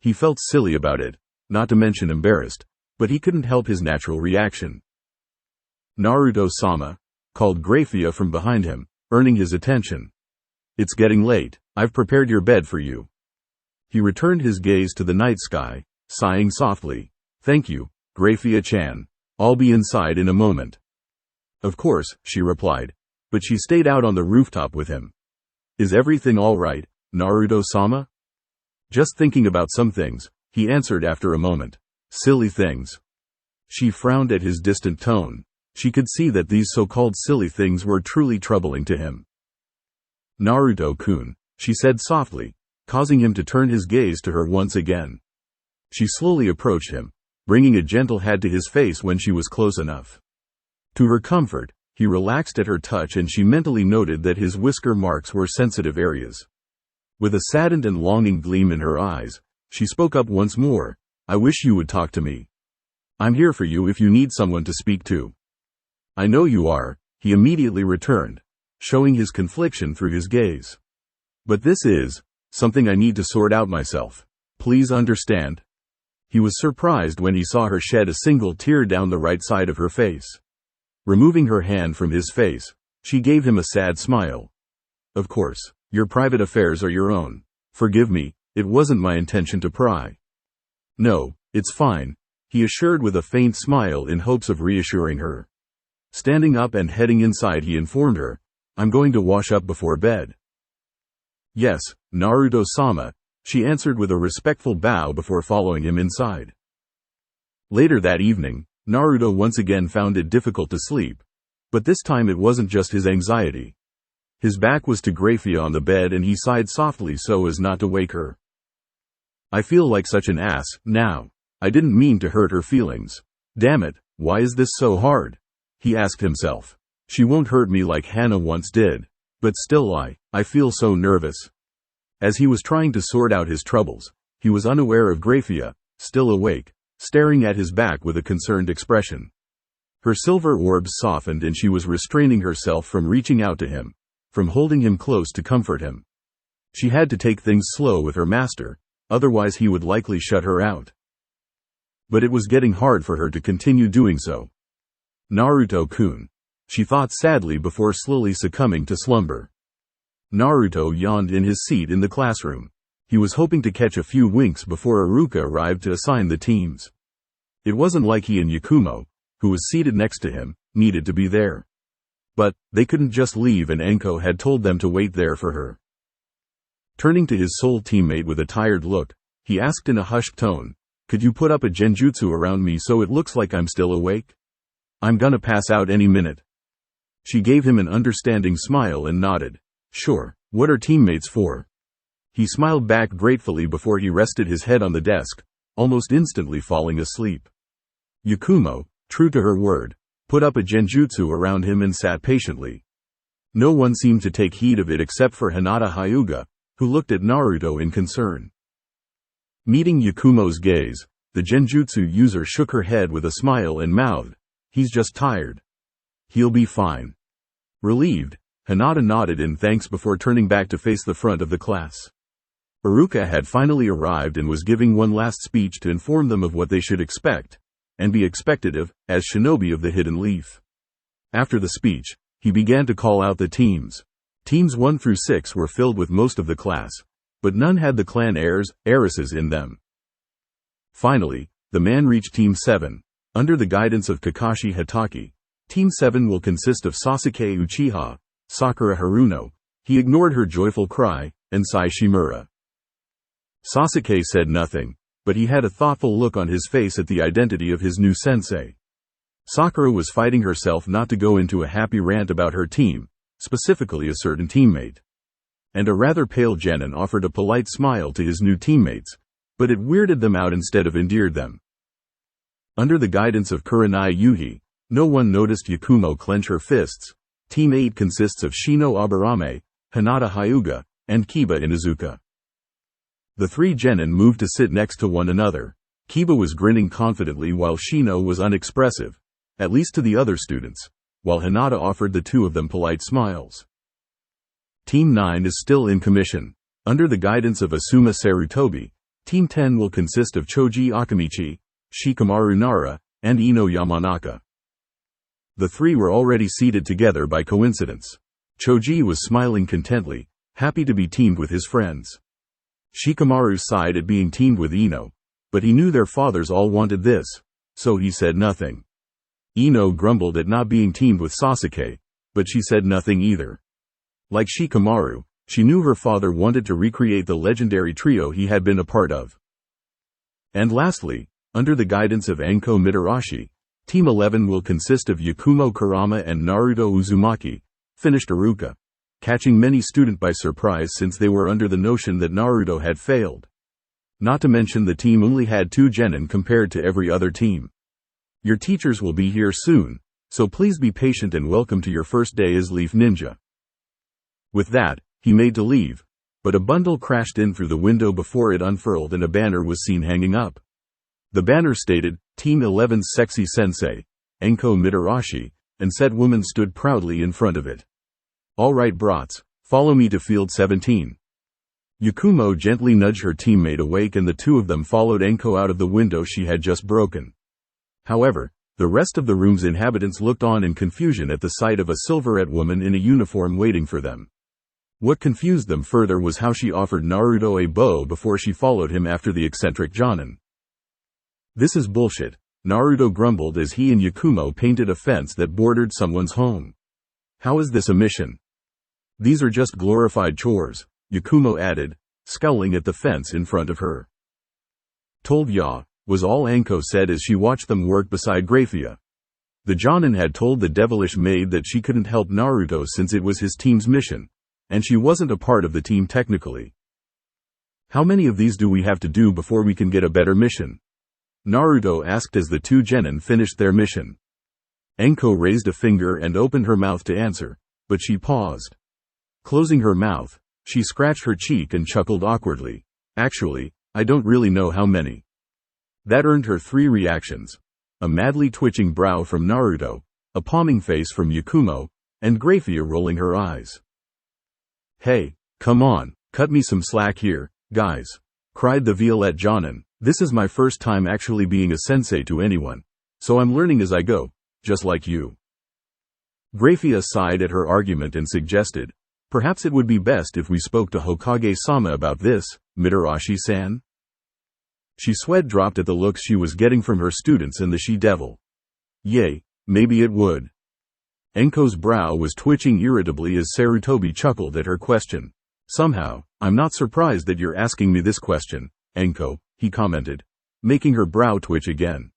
He felt silly about it, not to mention embarrassed, but he couldn't help his natural reaction. "Naruto-sama," called Graia from behind him, earning his attention. "It's getting late, I've prepared your bed for you." He returned his gaze to the night sky, sighing softly. "Thank you, Graia-chan. I'll be inside in a moment." "Of course," she replied, but she stayed out on the rooftop with him. "Is everything all right, Naruto-sama?" "Just thinking about some things," he answered after a moment. "Silly things." She frowned at his distant tone. She could see that these so-called silly things were truly troubling to him. "Naruto-kun," she said softly, causing him to turn his gaze to her once again. She slowly approached him, bringing a gentle hand to his face when she was close enough. To her comfort, he relaxed at her touch and she mentally noted that his whisker marks were sensitive areas. With a saddened and longing gleam in her eyes, she spoke up once more. "I wish you would talk to me. I'm here for you if you need someone to speak to." "I know you are," he immediately returned, showing his confliction through his gaze. "But this is something I need to sort out myself. Please understand." He was surprised when he saw her shed a single tear down the right side of her face. Removing her hand from his face, she gave him a sad smile. "Of course, your private affairs are your own. Forgive me, it wasn't my intention to pry." "No, it's fine," he assured with a faint smile in hopes of reassuring her. Standing up and heading inside, he informed her, "I'm going to wash up before bed." "Yes, Naruto-sama," she answered with a respectful bow before following him inside. Later that evening, Naruto once again found it difficult to sleep. But this time it wasn't just his anxiety. His back was to Graia on the bed and he sighed softly so as not to wake her. "I feel like such an ass, now. I didn't mean to hurt her feelings. Damn it, why is this so hard?" he asked himself. "She won't hurt me like Hana once did. But still I feel so nervous." As he was trying to sort out his troubles, he was unaware of Graia, still awake, staring at his back with a concerned expression. Her silver orbs softened and she was restraining herself from reaching out to him, from holding him close to comfort him. She had to take things slow with her master, otherwise he would likely shut her out. But it was getting hard for her to continue doing so. Naruto-kun, she thought sadly before slowly succumbing to slumber. Naruto yawned in his seat in the classroom. He was hoping to catch a few winks before Iruka arrived to assign the teams. It wasn't like he and Yakumo, who was seated next to him, needed to be there. But they couldn't just leave, and Anko had told them to wait there for her. Turning to his soul teammate with a tired look, he asked in a hushed tone, "Could you put up a genjutsu around me so it looks like I'm still awake? I'm gonna pass out any minute." She gave him an understanding smile and nodded. "Sure, what are teammates for?" He smiled back gratefully before he rested his head on the desk, almost instantly falling asleep. Yakumo, true to her word, put up a genjutsu around him and sat patiently. No one seemed to take heed of it except for Hinata Hyuga, who looked at Naruto in concern. Meeting Yakumo's gaze, the genjutsu user shook her head with a smile and mouthed, "He's just tired. He'll be fine." Relieved, Hinata nodded in thanks before turning back to face the front of the class. Iruka had finally arrived and was giving one last speech to inform them of what they should expect, and be expected of, as shinobi of the Hidden Leaf. After the speech, he began to call out the teams. Teams 1 through 6 were filled with most of the class, but none had the clan heiresses in them. Finally, the man reached Team 7. Under the guidance of Kakashi Hatake, Team 7 will consist of Sasuke Uchiha, Sakura Haruno, he ignored her joyful cry, and Sai Shimura. Sasuke said nothing, but he had a thoughtful look on his face at the identity of his new sensei. Sakura was fighting herself not to go into a happy rant about her team, specifically a certain teammate. And a rather pale genin offered a polite smile to his new teammates, but it weirded them out instead of endeared them. Under the guidance of Kurenai Yuhi, no one noticed Yakumo clench her fists. Team 8 consists of Shino Aburame, Hinata Hyuga, and Kiba Inuzuka. The three genin moved to sit next to one another. Kiba was grinning confidently while Shino was unexpressive, at least to the other students, while Hinata offered the two of them polite smiles. Team 9 is still in commission. Under the guidance of Asuma Sarutobi, Team 10 will consist of Choji Akamichi, Shikamaru Nara, and Ino Yamanaka. The three were already seated together by coincidence. Choji was smiling contently, happy to be teamed with his friends. Shikamaru sighed at being teamed with Ino, but he knew their fathers all wanted this, so he said nothing. Ino grumbled at not being teamed with Sasuke, but she said nothing either. Like Shikamaru, she knew her father wanted to recreate the legendary trio he had been a part of. And lastly, under the guidance of Anko Mitarashi, Team 11 will consist of Yakumo Kurama and Naruto Uzumaki, finished Iruka, catching many students by surprise since they were under the notion that Naruto had failed. Not to mention the team only had 2 genin compared to every other team. Your teachers will be here soon, so please be patient and welcome to your first day as Leaf Ninja. With that, he made to leave, but a bundle crashed in through the window before it unfurled and a banner was seen hanging up. The banner stated, Team 11's sexy sensei, Anko Mitarashi, and said woman stood proudly in front of it. "All right brats, follow me to field 17. Yakumo gently nudged her teammate awake and the two of them followed Anko out of the window she had just broken. However, the rest of the room's inhabitants looked on in confusion at the sight of a silverette woman in a uniform waiting for them. What confused them further was how she offered Naruto a bow before she followed him after the eccentric Jonin. "This is bullshit," Naruto grumbled as he and Yakumo painted a fence that bordered someone's home. "How is this a mission? These are just glorified chores," Yakumo added, scowling at the fence in front of her. "Told ya," was all Anko said as she watched them work beside Graia. The Jonin had told the Devilish Maid that she couldn't help Naruto since it was his team's mission, and she wasn't a part of the team technically. "How many of these do we have to do before we can get a better mission?" Naruto asked as the 2 genin finished their mission. Anko raised a finger and opened her mouth to answer, but she paused. Closing her mouth, She scratched her cheek and chuckled awkwardly. Actually, I don't really know how many. That earned her 3 reactions. A madly twitching brow from Naruto, a palming face from Yakumo, and Graia rolling her eyes. Hey, come on, cut me some slack here, guys, cried the Violet Jonin. This is my first time actually being a sensei to anyone, so I'm learning as I go, just like you. Graia sighed at her argument and suggested, perhaps it would be best if we spoke to Hokage-sama about this, Mitarashi-san. She sweat dropped at the looks she was getting from her students and the she-devil. Yay, maybe it would. Anko's brow was twitching irritably as Sarutobi chuckled at her question. Somehow, I'm not surprised that you're asking me this question, Anko, he commented, making her brow twitch again.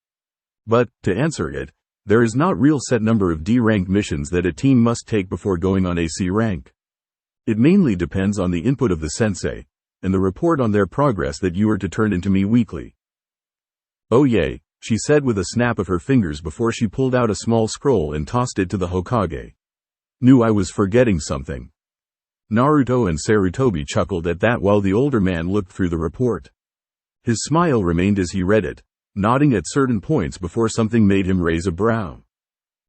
But, to answer it, there is not real set number of D-rank missions that a team must take before going on AC rank. It mainly depends on the input of the sensei, and the report on their progress that you are to turn into me weekly. Oh yay, she said with a snap of her fingers before she pulled out a small scroll and tossed it to the Hokage. Knew I was forgetting something. Naruto and Sarutobi chuckled at that while the older man looked through the report. His smile remained as he read it, nodding at certain points before something made him raise a brow.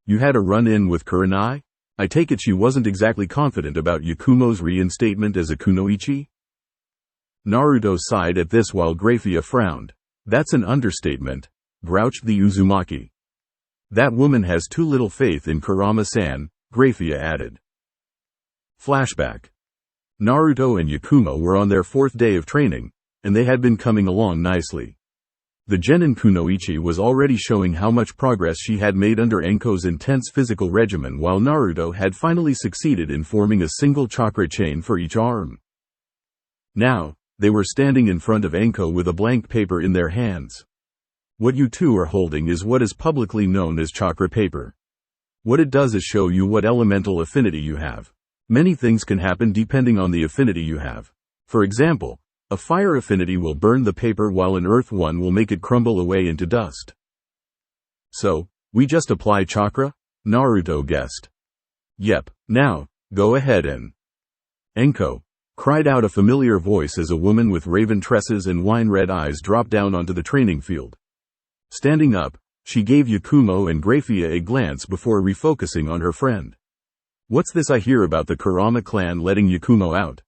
You had a run-in with Kurenai? I take it she wasn't exactly confident about Yakumo's reinstatement as a kunoichi? Naruto sighed at this while Graia frowned. That's an understatement, grouched the Uzumaki. That woman has too little faith in Kurama-san, Graia added. Flashback. Naruto and Yakumo were on their 4th day of training, and they had been coming along nicely. The Genin kunoichi was already showing how much progress she had made under Anko's intense physical regimen, while Naruto had finally succeeded in forming a single chakra chain for each arm. Now, they were standing in front of Anko with a blank paper in their hands. What you two are holding is what is publicly known as chakra paper. What it does is show you what elemental affinity you have. Many things can happen depending on the affinity you have. For example, a fire affinity will burn the paper while an earth one will make it crumble away into dust. So, we just apply chakra? Naruto guessed. Yep, now, go ahead and... Anko, cried out a familiar voice as a woman with raven tresses and wine-red eyes dropped down onto the training field. Standing up, she gave Yakumo and Graia a glance before refocusing on her friend. What's this I hear about the Kurama clan letting Yakumo out?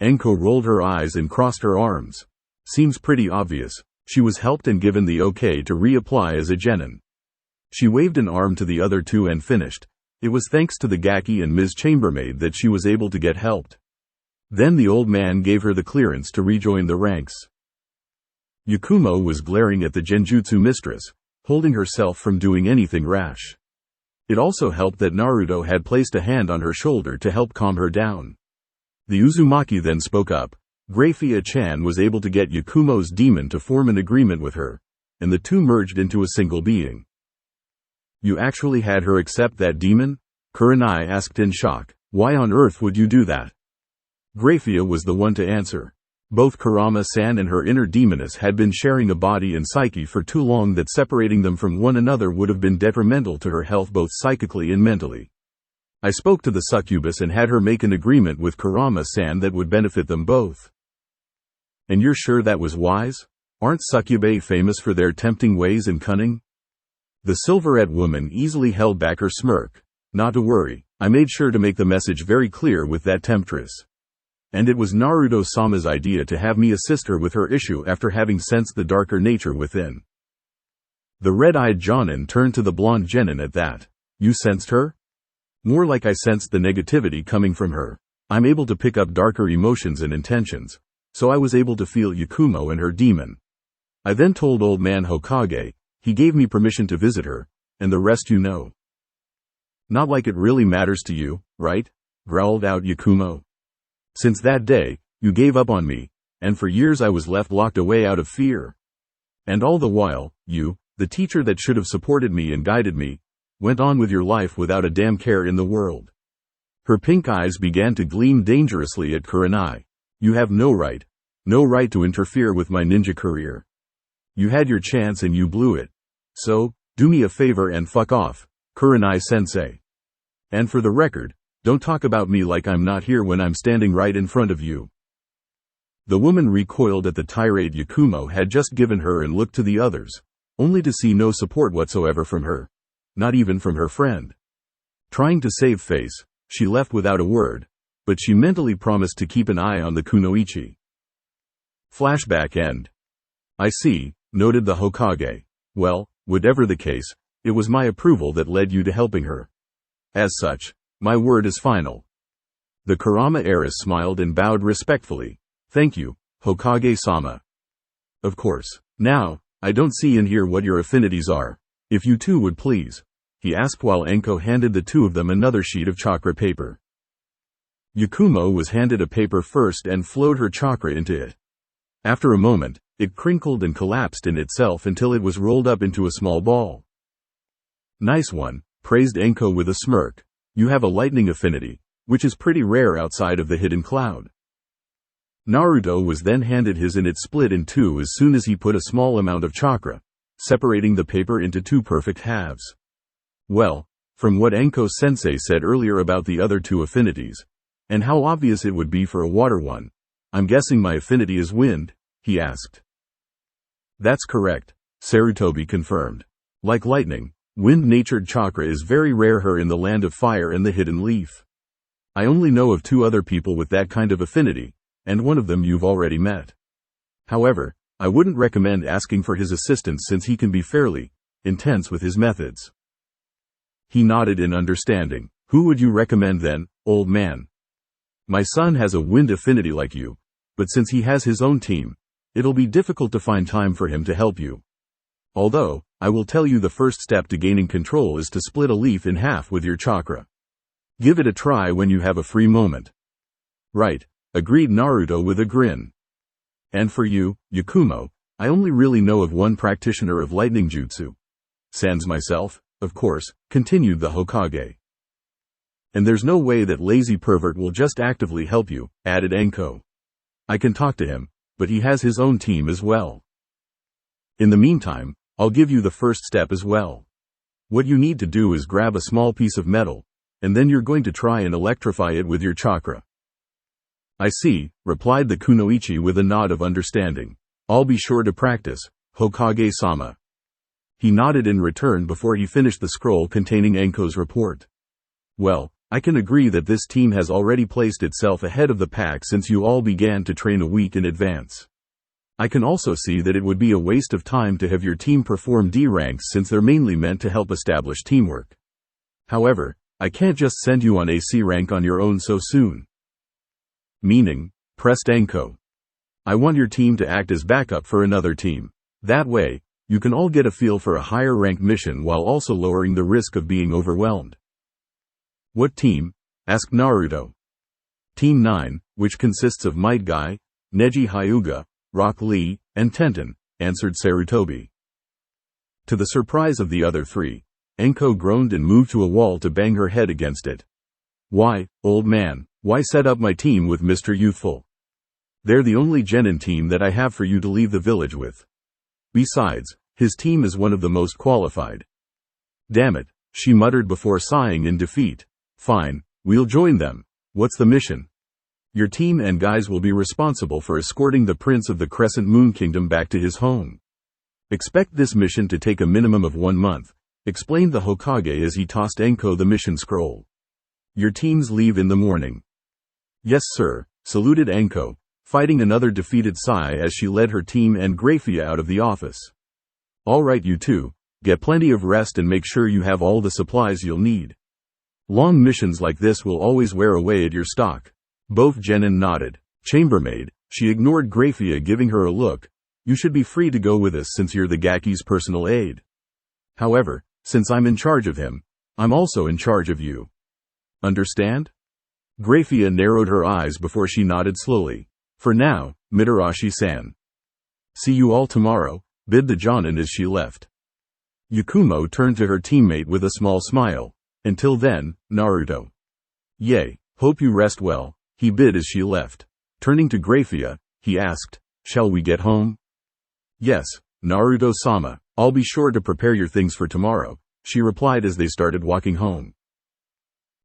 Anko rolled her eyes and crossed her arms. Seems pretty obvious. She was helped and given the okay to reapply as a genin. She waved an arm to the other two and finished. It was thanks to the Gaki and Ms. Chambermaid that she was able to get helped. Then the old man gave her the clearance to rejoin the ranks. Yakumo was glaring at the Genjutsu mistress, holding herself from doing anything rash. It also helped that Naruto had placed a hand on her shoulder to help calm her down. The Uzumaki then spoke up. Graia-chan was able to get Yakumo's demon to form an agreement with her, and the two merged into a single being. You actually had her accept that demon? Kurenai asked in shock. Why on earth would you do that? Graia was the one to answer. Both Kurama-san and her inner demoness had been sharing a body and psyche for too long that separating them from one another would have been detrimental to her health both psychically and mentally. I spoke to the succubus and had her make an agreement with Kurama-san that would benefit them both. And you're sure that was wise? Aren't succubae famous for their tempting ways and cunning? The silverette woman easily held back her smirk. Not to worry, I made sure to make the message very clear with that temptress. And it was Naruto-sama's idea to have me assist her with her issue after having sensed the darker nature within. The red-eyed Jonin turned to the blonde genin at that. You sensed her? More like I sensed the negativity coming from her. I'm able to pick up darker emotions and intentions, so I was able to feel Yakumo and her demon. I then told old man Hokage, he gave me permission to visit her, and the rest you know. Not like it really matters to you, right? Growled out Yakumo. Since that day, you gave up on me, and for years I was left locked away out of fear. And all the while, you, the teacher that should have supported me and guided me, went on with your life without a damn care in the world. Her pink eyes began to gleam dangerously at Kurenai. You have no right to interfere with my ninja career. You had your chance and you blew it. So, do me a favor and fuck off, Kurenai-sensei. And for the record, Don't talk about me like I'm not here when I'm standing right in front of you." The woman recoiled at the tirade Yakumo had just given her and looked to the others, only to see no support whatsoever from her. Not even from her friend. Trying to save face, she left without a word, but she mentally promised to keep an eye on the kunoichi. Flashback end. "I see," noted the Hokage. "Well, whatever the case, it was my approval that led you to helping her. As such, my word is final." The Kurama heiress smiled and bowed respectfully. "Thank you, Hokage-sama." "Of course. Now, I don't see and hear what your affinities are. If you two would please," he asked while Anko handed the two of them another sheet of chakra paper. Yakumo was handed a paper first and flowed her chakra into it. After a moment, it crinkled and collapsed in itself until it was rolled up into a small ball. "Nice one," praised Anko with a smirk. "You have a lightning affinity, which is pretty rare outside of the hidden cloud." Naruto was then handed his and it split in two as soon as he put a small amount of chakra, separating the paper into two perfect halves. "Well, from what Anko-sensei said earlier about the other two affinities, and how obvious it would be for a water one, I'm guessing my affinity is wind?" he asked. "That's correct," Sarutobi confirmed. "Like lightning, wind-natured chakra is very rare here in the land of fire and the hidden leaf. I only know of two other people with that kind of affinity, and one of them you've already met. However, I wouldn't recommend asking for his assistance since he can be fairly intense with his methods." He nodded in understanding. "Who would you recommend then, old man?" "My son has a wind affinity like you, but since he has his own team, it'll be difficult to find time for him to help you. Although, I will tell you the first step to gaining control is to split a leaf in half with your chakra. Give it a try when you have a free moment." "Right," agreed Naruto with a grin. "And for you, Yakumo, I only really know of one practitioner of lightning jutsu. Sans myself, of course," continued the Hokage. "And there's no way that lazy pervert will just actively help you," added Anko. "I can talk to him, but he has his own team as well. In the meantime, I'll give you the first step as well. What you need to do is grab a small piece of metal, and then you're going to try and electrify it with your chakra." "I see," replied the kunoichi with a nod of understanding. "I'll be sure to practice, Hokage-sama." He nodded in return before he finished the scroll containing Anko's report. "Well, I can agree that this team has already placed itself ahead of the pack since you all began to train a week in advance. I can also see that it would be a waste of time to have your team perform D ranks since they're mainly meant to help establish teamwork. However, I can't just send you on AC rank on your own so soon." "Meaning?" pressed Anko. "I want your team to act as backup for another team. That way, you can all get a feel for a higher rank mission while also lowering the risk of being overwhelmed." "What team?" asked Naruto. "Team 9, which consists of Might Guy, Neji Hyuga, Rock Lee, and Tenten," answered Sarutobi. To the surprise of the other three, Anko groaned and moved to a wall to bang her head against it. "Why, old man, why set up my team with Mr. Youthful? They're the only genin team that I have for you to leave the village with. Besides, his team is one of the most qualified." "Damn it," she muttered before sighing in defeat. "Fine, we'll join them. What's the mission?" "Your team and guys will be responsible for escorting the Prince of the Crescent Moon Kingdom back to his home. Expect this mission to take a minimum of 1 month, explained the Hokage as he tossed Anko the mission scroll. "Your teams leave in the morning." "Yes sir," saluted Anko, fighting another defeated sigh as she led her team and Graia out of the office. "All right you two, get plenty of rest and make sure you have all the supplies you'll need. Long missions like this will always wear away at your stock." Both genin nodded. Chambermaid, she ignored Graia giving her a look. "You should be free to go with us since you're the Gaki's personal aide. However, since I'm in charge of him, I'm also in charge of you. Understand?" Graia narrowed her eyes before she nodded slowly. "For now, Mitarashi-san. See you all tomorrow," bid the jonin as she left. Yakumo turned to her teammate with a small smile. "Until then, Naruto." "Yay, hope you rest well," he bid as she left. Turning to Graia, he asked, "Shall we get home?" "Yes, Naruto-sama, I'll be sure to prepare your things for tomorrow," she replied as they started walking home.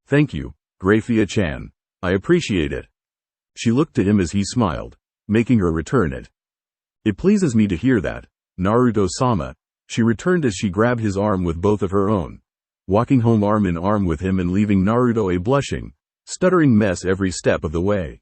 "Thank you, Graia-chan, I appreciate it. She looked to him as he smiled, making her return it. It pleases me to hear that, Naruto-sama, she returned as she grabbed his arm with both of her own, walking home arm in arm with him and leaving Naruto a blushing, stuttering mess every step of the way.